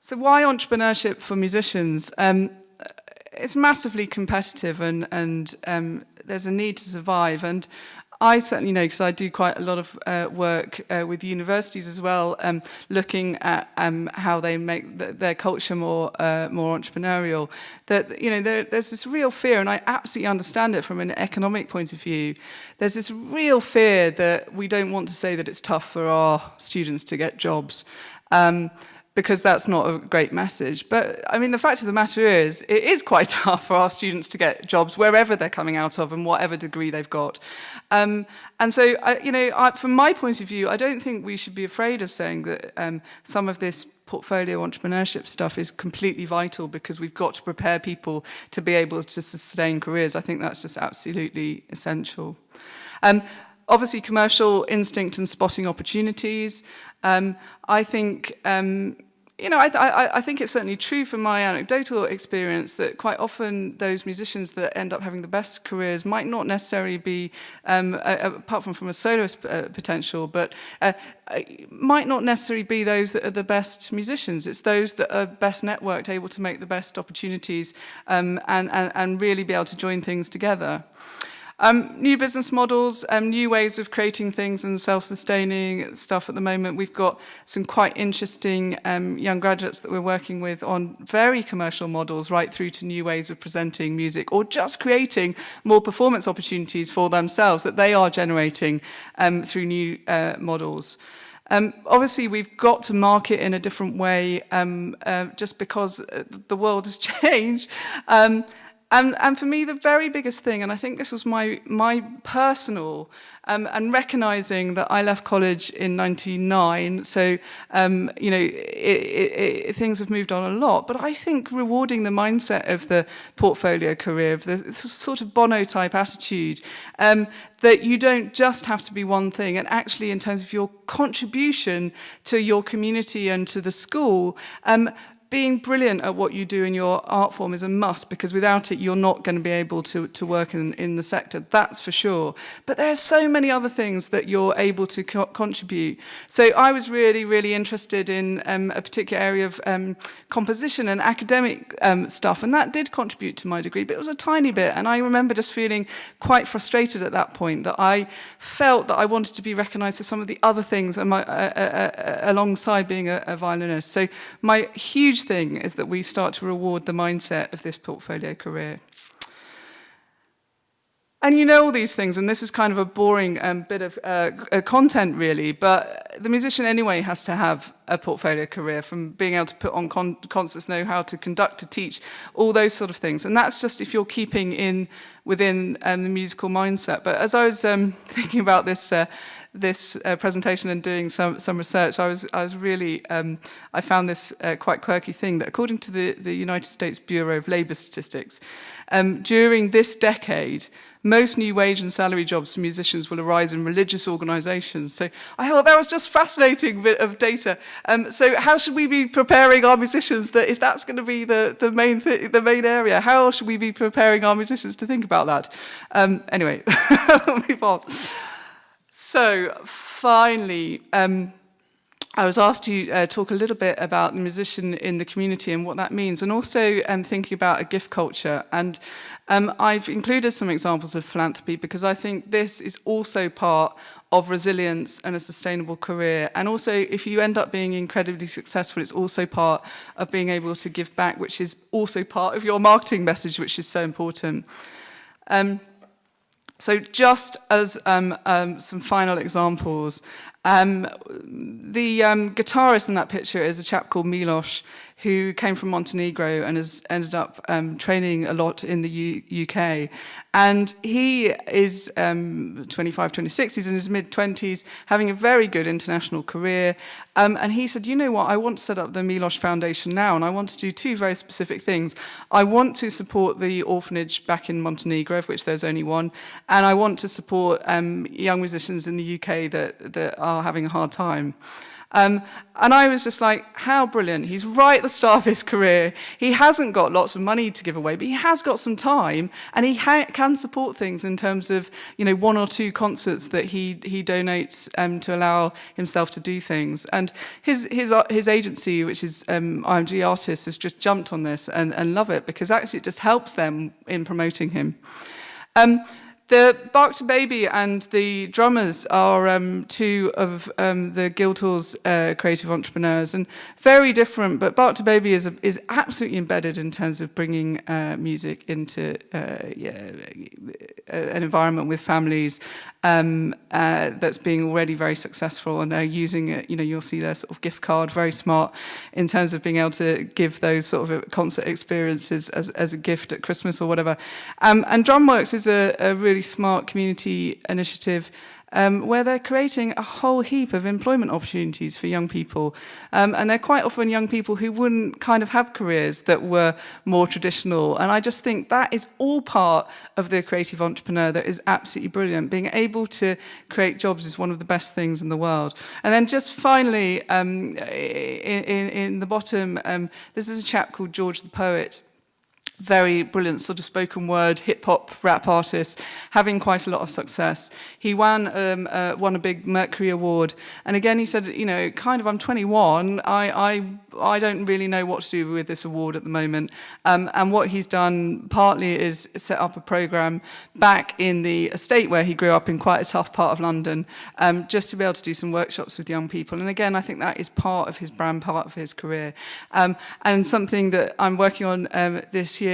So why entrepreneurship for musicians? It's massively competitive and there's a need to survive. And I certainly know, because I do quite a lot of work with universities as well, looking at how they make their culture more entrepreneurial, that there's this real fear, and I absolutely understand it from an economic point of view. There's this real fear that we don't want to say that it's tough for our students to get jobs. Because that's not a great message. But I mean, the fact of the matter is, it is quite tough for our students to get jobs wherever they're coming out of and whatever degree they've got. And so, from my point of view, I don't think we should be afraid of saying that some of this portfolio entrepreneurship stuff is completely vital, because we've got to prepare people to be able to sustain careers. I think that's just absolutely essential. Obviously, commercial instinct and spotting opportunities. I think, I think it's certainly true from my anecdotal experience that quite often those musicians that end up having the best careers might not necessarily be, apart from a soloist potential, but might not necessarily be those that are the best musicians. It's those that are best networked, able to make the best opportunities, and really be able to join things together. New business models, new ways of creating things and self-sustaining stuff at the moment. We've got some quite interesting young graduates that we're working with on very commercial models, right through to new ways of presenting music, or just creating more performance opportunities for themselves that they are generating through new models. Obviously, we've got to market in a different way, just because the world has changed. And for me, the very biggest thing, and I think this was my personal, and recognizing that I left college in '99, so things have moved on a lot. But I think rewarding the mindset of the portfolio career, of the sort of Bono type attitude, that you don't just have to be one thing, and actually in terms of your contribution to your community and to the school, being brilliant at what you do in your art form is a must, because without it, you're not going to be able to work in the sector, that's for sure. But there are so many other things that you're able to contribute. So I was really, really interested in a particular area of composition and academic stuff, and that did contribute to my degree, but it was a tiny bit. And I remember just feeling quite frustrated at that point, that I felt that I wanted to be recognised for some of the other things alongside being a violinist. So my huge thing is that we start to reward the mindset of this portfolio career. And you know all these things, and this is kind of a boring bit of content, really, but the musician anyway has to have a portfolio career, from being able to put on concerts, know how to conduct, to teach, all those sort of things. And that's just if you're keeping within the musical mindset. But as I was thinking about this presentation and doing some research, I was really I found this quite quirky thing, that according to the United States Bureau of Labor Statistics, during this decade, most new wage and salary jobs for musicians will arise in religious organisations. So I thought that was just a fascinating bit of data. So how should we be preparing our musicians, that if that's going to be the main area, how should we be preparing our musicians to think about that? Anyway, we'll move on. So finally, I was asked to talk a little bit about the musician in the community and what that means, and also thinking about a gift culture. And I've included some examples of philanthropy, because I think this is also part of resilience and a sustainable career. And also, if you end up being incredibly successful, it's also part of being able to give back, which is also part of your marketing message, which is so important. So just as some final examples, the guitarist in that picture is a chap called Milos, who came from Montenegro and has ended up training a lot in the UK. And he is 25, 26, he's in his mid-20s, having a very good international career. And he said, you know what, I want to set up the Miloš Foundation now, and I want to do two very specific things. I want to support the orphanage back in Montenegro, of which there's only one, and I want to support young musicians in the UK that are having a hard time. And I was just like, how brilliant. He's right at the start of his career. He hasn't got lots of money to give away, but he has got some time, and he can support things in terms of, you know, 1 or 2 concerts that he donates to allow himself to do things. And his agency, which is IMG Artists, has just jumped on this and love it, because actually it just helps them in promoting him. The Bark to Baby and the drummers are 2 of the Guildhall's creative entrepreneurs, and very different, but Bark to Baby is absolutely embedded in terms of bringing music into an environment with families that's being already very successful, and they're using it, you know, you'll see their sort of gift card, very smart in terms of being able to give those sort of concert experiences as a gift at Christmas or whatever. And Drumworks is a really smart community initiative where they're creating a whole heap of employment opportunities for young people. And they're quite often young people who wouldn't kind of have careers that were more traditional. And I just think that is all part of the creative entrepreneur that is absolutely brilliant. Being able to create jobs is one of the best things in the world. And then just finally, in the bottom, this is a chap called George the Poet. Very brilliant sort of spoken word, hip-hop rap artist, having quite a lot of success. He won a big Mercury Award. And again, he said, you know, kind of, I'm 21, I don't really know what to do with this award at the moment. And what he's done partly is set up a program back in the estate where he grew up in quite a tough part of London, just to be able to do some workshops with young people. And again, I think that is part of his brand, part of his career. And something that I'm working on this year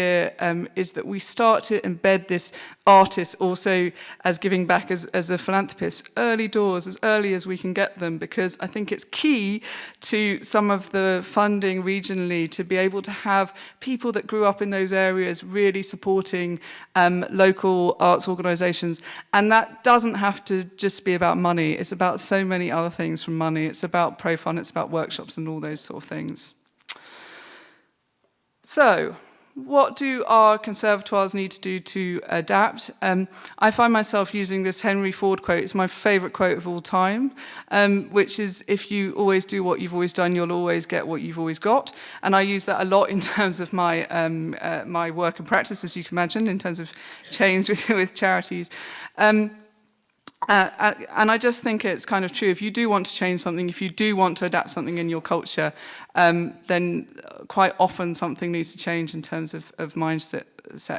is that we start to embed this artist also as giving back as a philanthropist, early doors, as early as we can get them, because I think it's key to some of the funding regionally to be able to have people that grew up in those areas really supporting local arts organisations. And that doesn't have to just be about money. It's about so many other things from money. It's about pro-fund, it's about workshops and all those sort of things. So, what do our conservatoires need to do to adapt? I find myself using this Henry Ford quote. It's my favourite quote of all time, which is, if you always do what you've always done, you'll always get what you've always got. And I use that a lot in terms of my my work and practice, as you can imagine, in terms of change with charities. And I just think it's kind of true. If you do want to change something, if you do want to adapt something in your culture, then quite often something needs to change in terms of mindset,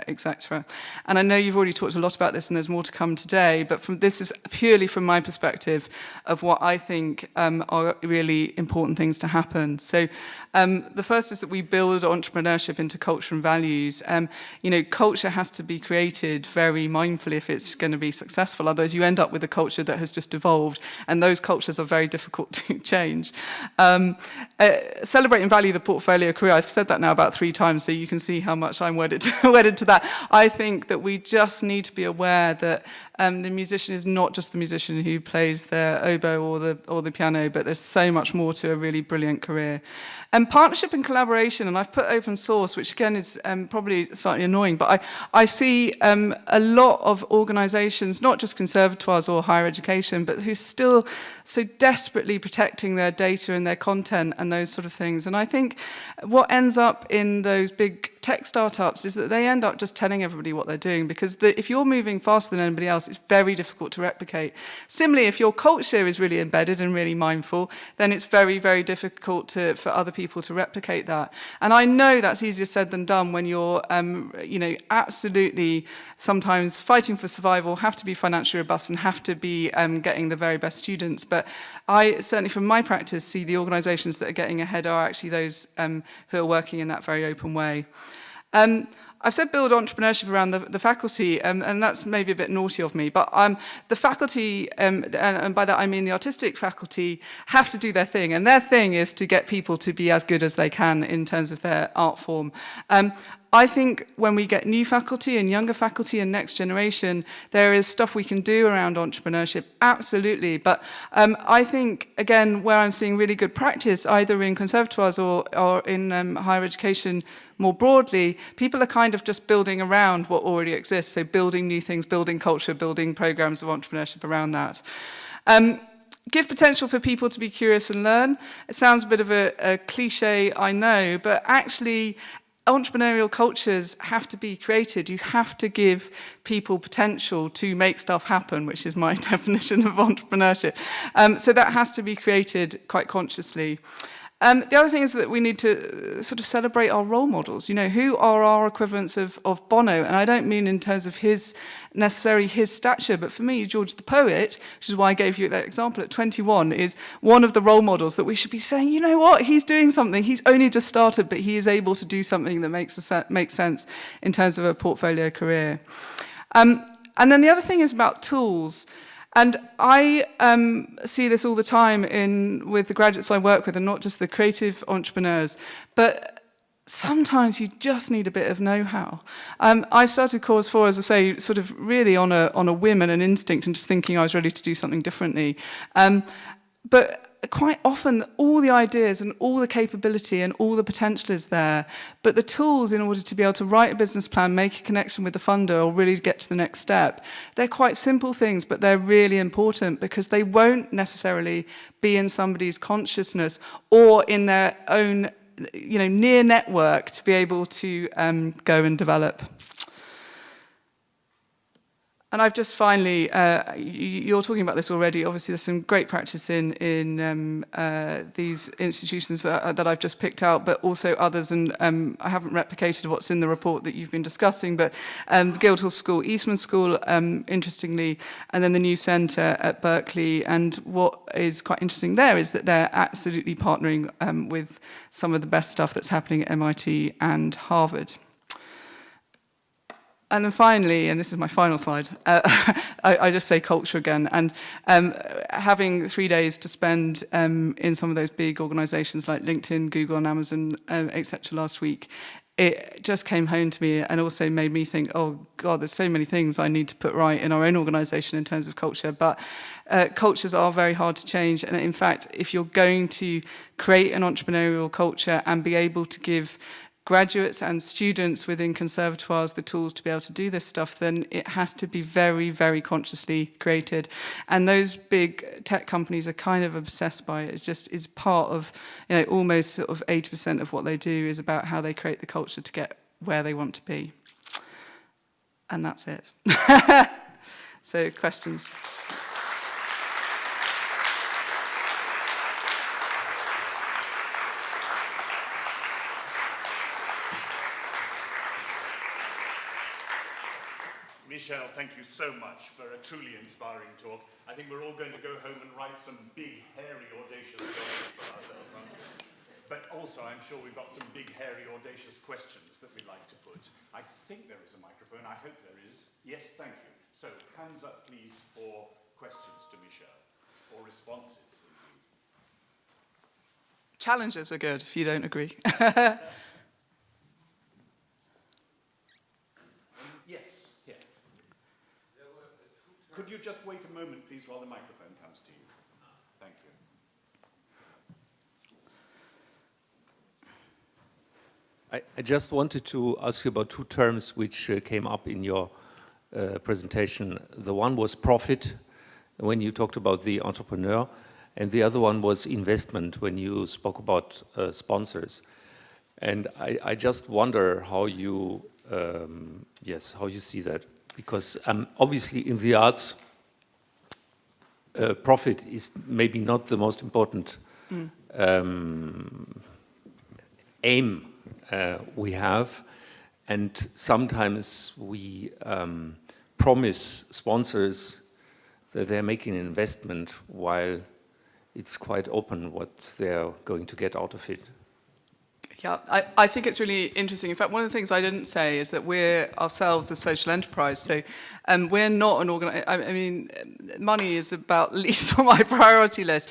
etc. And I know you've already talked a lot about this, and there's more to come today, but this is purely from my perspective of what I think are really important things to happen. So the first is that we build entrepreneurship into culture and values. You know, culture has to be created very mindfully if it's going to be successful. Otherwise, you end up with a culture that has just evolved, and those cultures are very difficult to change. Celebrate and value the portfolio career. I've said that now about 3 times, so you can see how much I'm wedded to that. I think that we just need to be aware that the musician is not just the musician who plays their oboe or the piano, but there's so much more to a really brilliant career. And partnership and collaboration, and I've put open source, which again is probably slightly annoying, but I see a lot of organisations, not just conservatoires or higher education, but who still so desperately protecting their data and their content and those sort of things. And I think what ends up in those big tech startups is that they end up just telling everybody what they're doing, because if you're moving faster than anybody else, it's very difficult to replicate. Similarly, if your culture is really embedded and really mindful, then it's very, very difficult for other people to replicate that. And I know that's easier said than done when you're, you know, absolutely sometimes fighting for survival, have to be financially robust and have to be getting the very best students. But I certainly, from my practice, see the organisations that are getting ahead are actually those who are working in that very open way. I've said build entrepreneurship around the faculty, and that's maybe a bit naughty of me, but the faculty, and by that I mean the artistic faculty, have to do their thing, and their thing is to get people to be as good as they can in terms of their art form. I think when we get new faculty and younger faculty and next generation, there is stuff we can do around entrepreneurship, absolutely. But I think, again, where I'm seeing really good practice, either in conservatoires or in higher education more broadly, people are kind of just building around what already exists. So building new things, building culture, building programs of entrepreneurship around that. Give potential for people to be curious and learn. It sounds a bit of a cliche, I know, but actually entrepreneurial cultures have to be created. You have to give people potential to make stuff happen, which is my definition of entrepreneurship. So that has to be created quite consciously. The other thing is that we need to sort of celebrate our role models. You know, who are our equivalents of Bono? And I don't mean in terms of necessarily his stature, but for me, George the poet, which is why I gave you that example at 21, is one of the role models that we should be saying, you know what, he's doing something. He's only just started, but he is able to do something that makes sense in terms of a portfolio career. And then the other thing is about tools. And I see this all the time with the graduates I work with, and not just the creative entrepreneurs, but sometimes you just need a bit of know-how. I started Cause 4, as I say, sort of really on a whim and an instinct, and just thinking I was ready to do something differently. But quite often, all the ideas and all the capability and all the potential is there, but the tools in order to be able to write a business plan, make a connection with the funder, or really get to the next step, they're quite simple things, but they're really important because they won't necessarily be in somebody's consciousness or in their own, you know, near network to be able to go and develop. And I've just finally, you're talking about this already, obviously there's some great practice in these institutions that I've just picked out, but also others, and I haven't replicated what's in the report that you've been discussing, but Guildhall School, Eastman School, interestingly, and then the new centre at Berkeley. And what is quite interesting there is that they're absolutely partnering with some of the best stuff that's happening at MIT and Harvard. And then finally, and this is my final slide, I just say culture again. And having 3 days to spend in some of those big organizations like LinkedIn, Google, and Amazon, etc. last week, it just came home to me and also made me think, oh, God, there's so many things I need to put right in our own organization in terms of culture. But cultures are very hard to change. And in fact, if you're going to create an entrepreneurial culture and be able to give graduates and students within conservatoires the tools to be able to do this stuff, then it has to be very, very consciously created. And those big tech companies are kind of obsessed by it. It's part of, you know, almost sort of 80% of what they do is about how they create the culture to get where they want to be. And that's it. So, questions? Michelle, thank you so much for a truly inspiring talk. I think we're all going to go home and write some big, hairy, audacious goals for ourselves, aren't we? But also, I'm sure we've got some big, hairy, audacious questions that we'd like to put. I think there is a microphone. I hope there is. Yes, thank you. So, hands up, please, for questions to Michelle, or responses. Challenges are good, if you don't agree. Could you just wait a moment, please, while the microphone comes to you? Thank you. I just wanted to ask you about two terms which came up in your presentation. The one was profit, when you talked about the entrepreneur, and the other one was investment, when you spoke about sponsors. And I just wonder how you, how you see that. Because obviously in the arts, profit is maybe not the most important aim we have. And sometimes we promise sponsors that they're making an investment while it's quite open what they're going to get out of it. Yeah, I think it's really interesting. In fact, one of the things I didn't say is that we're ourselves a social enterprise. So we're not an I mean, money is about least on my priority list.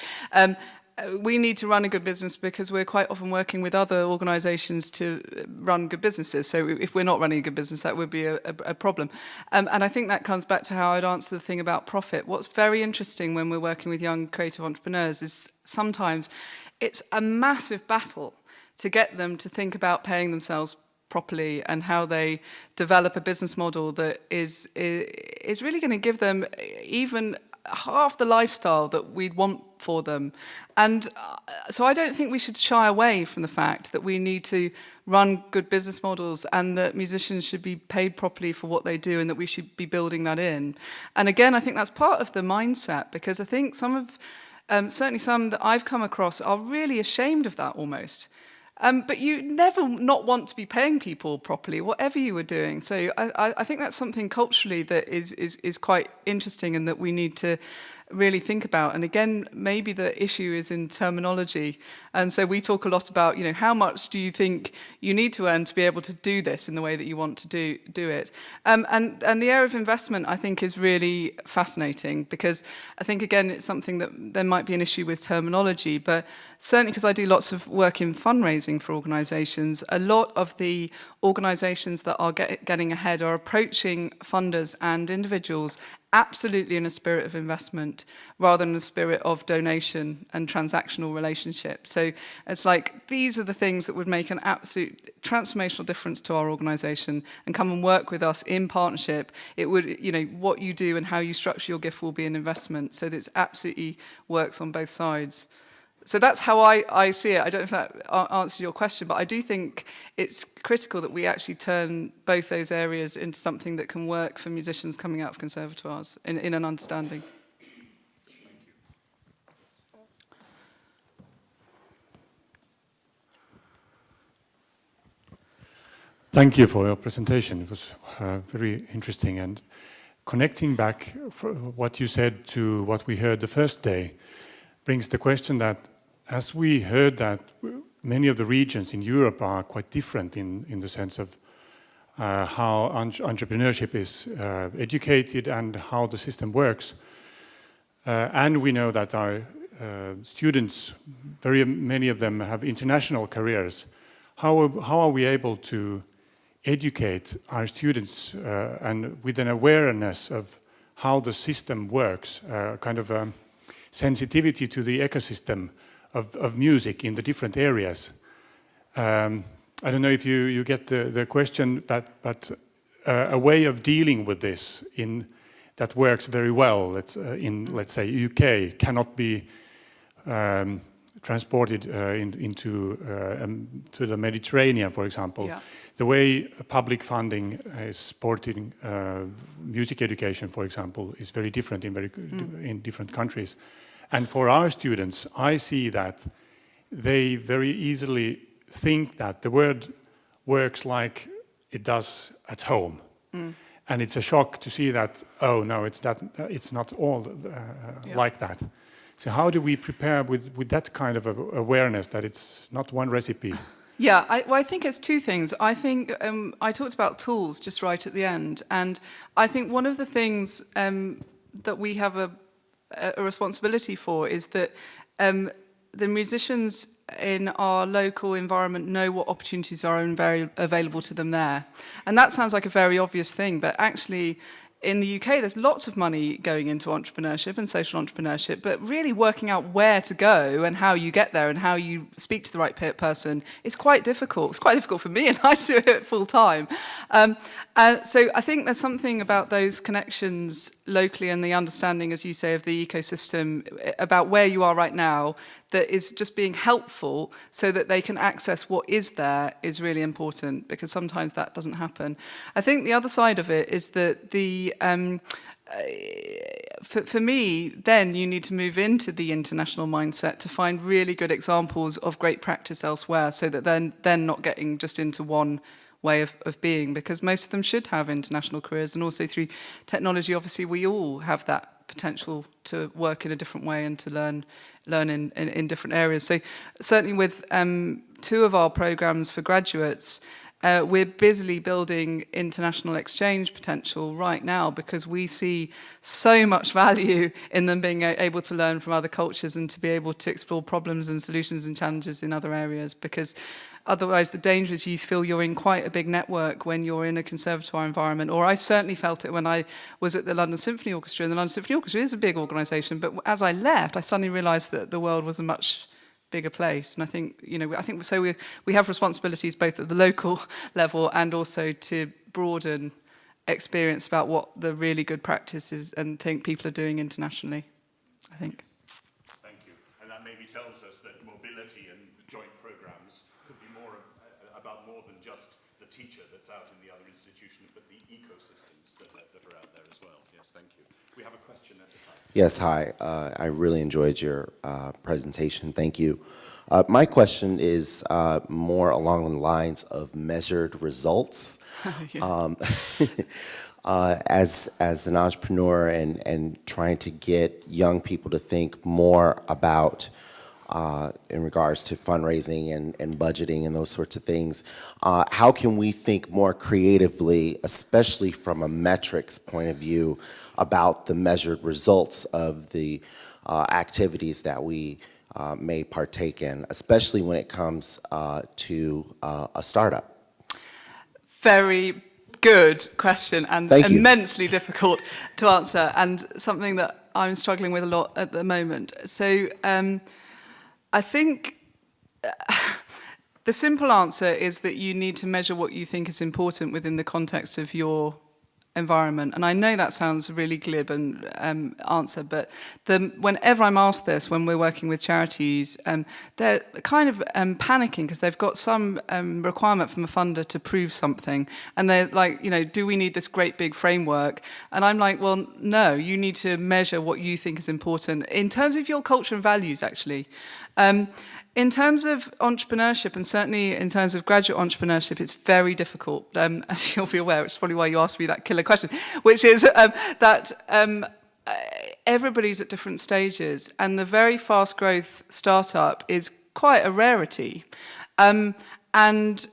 We need to run a good business because we're quite often working with other organisations to run good businesses. So if we're not running a good business, that would be a problem. And I think that comes back to how I'd answer the thing about profit. What's very interesting when we're working with young creative entrepreneurs is sometimes it's a massive battle to get them to think about paying themselves properly and how they develop a business model that is really going to give them even half the lifestyle that we'd want for them. And so I don't think we should shy away from the fact that we need to run good business models and that musicians should be paid properly for what they do and that we should be building that in. And again, I think that's part of the mindset, because I think certainly some that I've come across are really ashamed of that almost. But you never not want to be paying people properly, whatever you were doing. So I think that's something culturally that is quite interesting and that we need to really think about. And again, maybe the issue is in terminology. And so we talk a lot about, how much do you think you need to earn to be able to do this in the way that you want to do it? And the area of investment, I think, is really fascinating, because I think, again, it's something that there might be an issue with terminology, but certainly because I do lots of work in fundraising for organisations, a lot of the organisations that are getting ahead are approaching funders and individuals absolutely in a spirit of investment rather than a spirit of donation and transactional relationship. So it's like, these are the things that would make an absolute transformational difference to our organisation, and come and work with us in partnership. It would, what you do and how you structure your gift will be an investment, so that it absolutely works on both sides. So that's how I see it. I don't know if that answers your question, but I do think it's critical that we actually turn both those areas into something that can work for musicians coming out of conservatoires in an understanding. Thank you for your presentation. It was very interesting. And connecting back what you said to what we heard the first day brings the question that, as we heard that many of the regions in Europe are quite different in the sense of how entrepreneurship is educated and how the system works. And we know that our students, very many of them have international careers. How are we able to educate our students and with an awareness of how the system works, kind of sensitivity to the ecosystem of music in the different areas? I don't know if you get the question, but a way of dealing with this that works very well, let's say UK, cannot be transported into to the Mediterranean, for example. Yeah. The way public funding is supporting music education, for example, is very different in different countries. And for our students, I see that they very easily think that the word works like it does at home. And it's a shock to see that, oh no, it's not all like that. So how do we prepare with that kind of awareness that it's not one recipe? Yeah, I think it's two things. I think I talked about tools just right at the end. And I think one of the things that we have a responsibility for is that the musicians in our local environment know what opportunities are available to them there. And that sounds like a very obvious thing, but actually in the UK there's lots of money going into entrepreneurship and social entrepreneurship, but really working out where to go and how you get there and how you speak to the right person is quite difficult. It's quite difficult for me, and I do it full time. And so I think there's something about those connections locally and the understanding, as you say, of the ecosystem about where you are right now that is just being helpful so that they can access what is there is really important, because sometimes that doesn't happen. I think the other side of it is that for me, then you need to move into the international mindset to find really good examples of great practice elsewhere, so that they're not getting just into one way of being, because most of them should have international careers. And also through technology, obviously, we all have that potential to work in a different way and to learn in different areas. So certainly with 2 of our programs for graduates, we're busily building international exchange potential right now because we see so much value in them being able to learn from other cultures and to be able to explore problems and solutions and challenges in other areas, because otherwise the danger is you feel you're in quite a big network when you're in a conservatoire environment. Or I certainly felt it when I was at the London Symphony Orchestra, and the London Symphony Orchestra is a big organisation, but as I left I suddenly realised that the world was a much bigger place. And I think, so we have responsibilities both at the local level and also to broaden experience about what the really good practice is and think people are doing internationally, I think. Thank you. And that maybe tells us that mobility and joint programs could be more about more than just the teacher that's out in the other institution, but the ecosystems that are out there as well. Yes, thank you. We have a question at a time. Yes, hi. I really enjoyed your presentation. Thank you. My question is more along the lines of measured results. As an entrepreneur and trying to get young people to think more about in regards to fundraising and budgeting and those sorts of things, how can we think more creatively, especially from a metrics point of view, about the measured results of the activities that we may partake in, especially when it comes to a startup? Very good question and immensely difficult to answer, and something that I'm struggling with a lot at the moment. So I think the simple answer is that you need to measure what you think is important within the context of your environment. And I know that sounds really glib and answer, but whenever I'm asked this, when we're working with charities, they're kind of panicking because they've got some requirement from a funder to prove something. And they're like, do we need this great big framework? And I'm like, well, no, you need to measure what you think is important in terms of your culture and values, actually. In terms of entrepreneurship, and certainly in terms of graduate entrepreneurship, it's very difficult. As you'll be aware, it's probably why you asked me that killer question, which is that everybody's at different stages, and the very fast growth startup is quite a rarity. And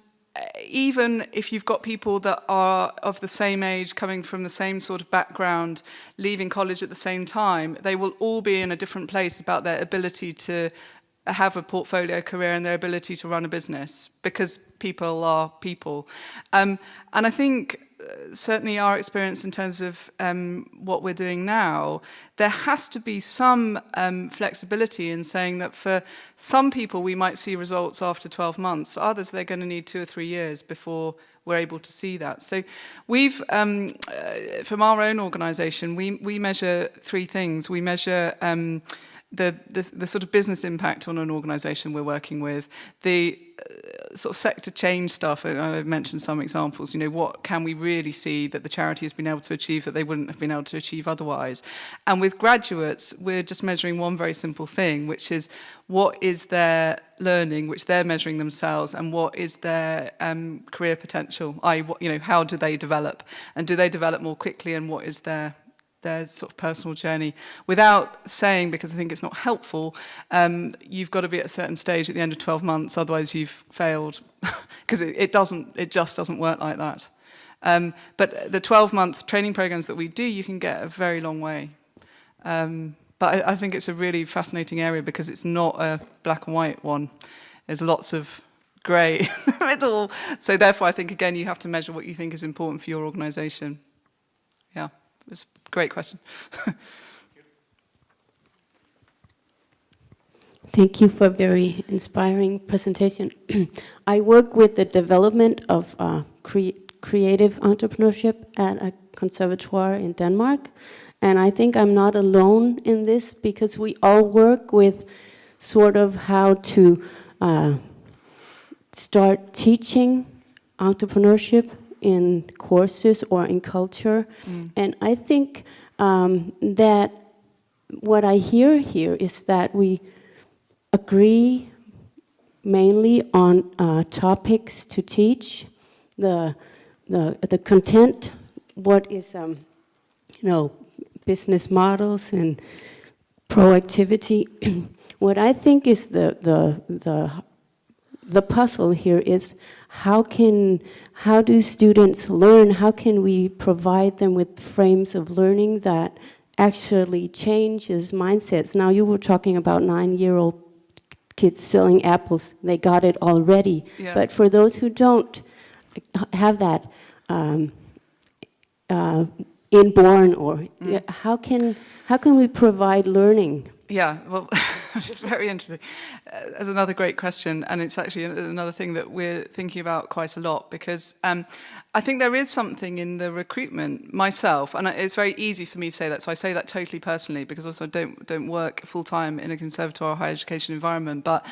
even if you've got people that are of the same age, coming from the same sort of background, leaving college at the same time, they will all be in a different place about their ability to have a portfolio career and their ability to run a business, because people are people. And I think certainly our experience in terms of what we're doing now, there has to be some flexibility in saying that for some people we might see results after 12 months. For others, they're going to need 2 or 3 years before we're able to see that. So we've, from our own organisation, we measure 3 things. We measure the sort of business impact on an organisation we're working with, the sort of sector change stuff. I've mentioned some examples. What can we really see that the charity has been able to achieve that they wouldn't have been able to achieve otherwise? And with graduates, we're just measuring one very simple thing, which is what is their learning, which they're measuring themselves, and what is their career potential. How do they develop? And do they develop more quickly, and what is their sort of personal journey, without saying, because I think it's not helpful, you've got to be at a certain stage at the end of 12 months, otherwise you've failed, because it just doesn't work like that. But the 12-month training programs that we do, you can get a very long way. But I think it's a really fascinating area because it's not a black and white one. There's lots of grey in the middle. So therefore, I think, again, you have to measure what you think is important for your organisation. Yeah. It's a great question. Thank you for a very inspiring presentation. I work with the development of creative entrepreneurship at a conservatoire in Denmark, and I think I'm not alone in this because we all work with sort of how to start teaching entrepreneurship in courses or in culture. And I think that what I hear here is that we agree mainly on topics to teach, the content, what is business models and proactivity. What I think is the puzzle here is how do students learn? How can we provide them with frames of learning that actually changes mindsets? Now you were talking about 9-year-old kids selling apples. They got it already. Yeah. But for those who don't have that inborn, or how can we provide learning? Yeah, well, it's very interesting. That's another great question, and it's actually another thing that we're thinking about quite a lot, because I think there is something in the recruitment myself, and it's very easy for me to say that, so I say that totally personally, because also I don't work full-time in a conservatoire or higher education environment, but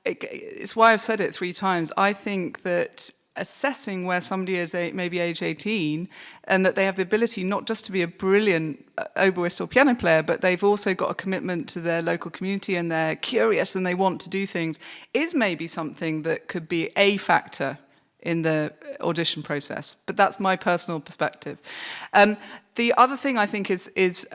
it's why I've said it 3 times. I think that assessing where somebody is maybe age 18, and that they have the ability not just to be a brilliant oboist or piano player, but they've also got a commitment to their local community and they're curious and they want to do things, is maybe something that could be a factor in the audition process. But that's my personal perspective. The other thing I think is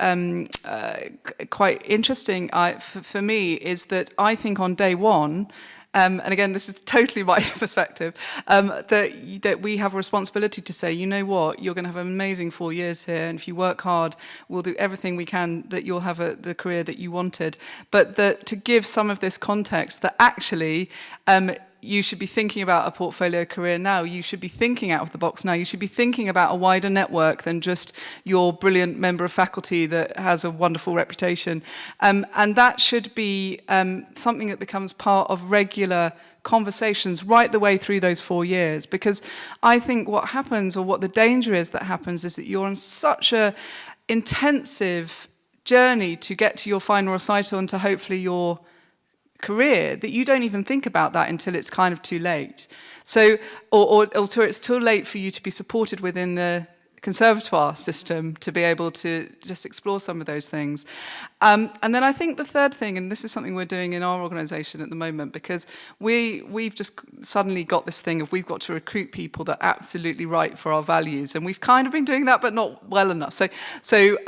quite interesting for me is that I think on day one, and again, this is totally my perspective, that we have a responsibility to say, you know what, you're going to have an amazing 4 years here, and if you work hard, we'll do everything we can that you'll have the career that you wanted. But to give some of this context that actually you should be thinking about a portfolio career now. You should be thinking out of the box now. You should be thinking about a wider network than just your brilliant member of faculty that has a wonderful reputation. And that should be something that becomes part of regular conversations right the way through those 4 years. Because I think what happens, or what the danger is that happens, is that you're on such a intensive journey to get to your final recital and to hopefully your career that you don't even think about that until it's kind of too late. So, or it's too late for you to be supported within the conservatoire system to be able to just explore some of those things. And then I think the third thing, and this is something we're doing in our organisation at the moment, because we've just suddenly got this thing of we've got to recruit people that are absolutely right for our values, and we've kind of been doing that but not well enough. So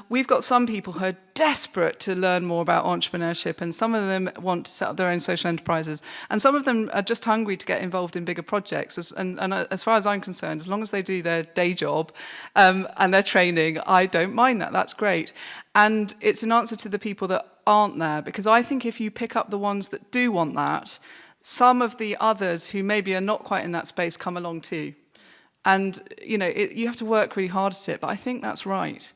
we've got some people who are desperate to learn more about entrepreneurship, and some of them want to set up their own social enterprises, and some of them are just hungry to get involved in bigger projects. And as far as I'm concerned, as long as they do their day job and their training, I don't mind that. That's great. And it's an answer to the people that aren't there, because I think if you pick up the ones that do want that, some of the others who maybe are not quite in that space come along too. And, you know, you have to work really hard at it, but I think that's right.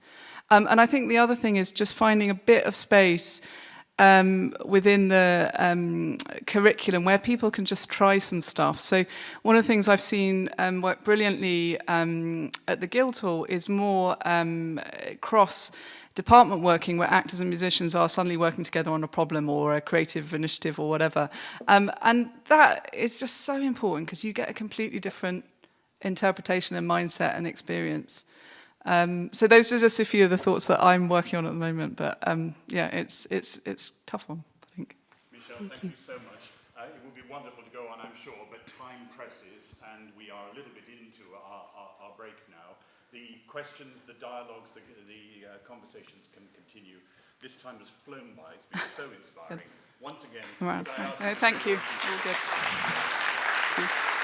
And I think the other thing is just finding a bit of space within the curriculum where people can just try some stuff. So one of the things I've seen work brilliantly at the Guildhall is more cross-department working, where actors and musicians are suddenly working together on a problem or a creative initiative or whatever. And that is just so important, because you get a completely different interpretation and mindset and experience. So those are just a few of the thoughts that I'm working on at the moment, but yeah, it's a tough one, I think. Michelle, thank you so much. It would be wonderful to go on, I'm sure, but time presses, and we are a little bit into our break now. The questions, the dialogues, the conversations can continue. This time has flown by. It's been so inspiring. Once again, Right. Thank you. All good. Thank you.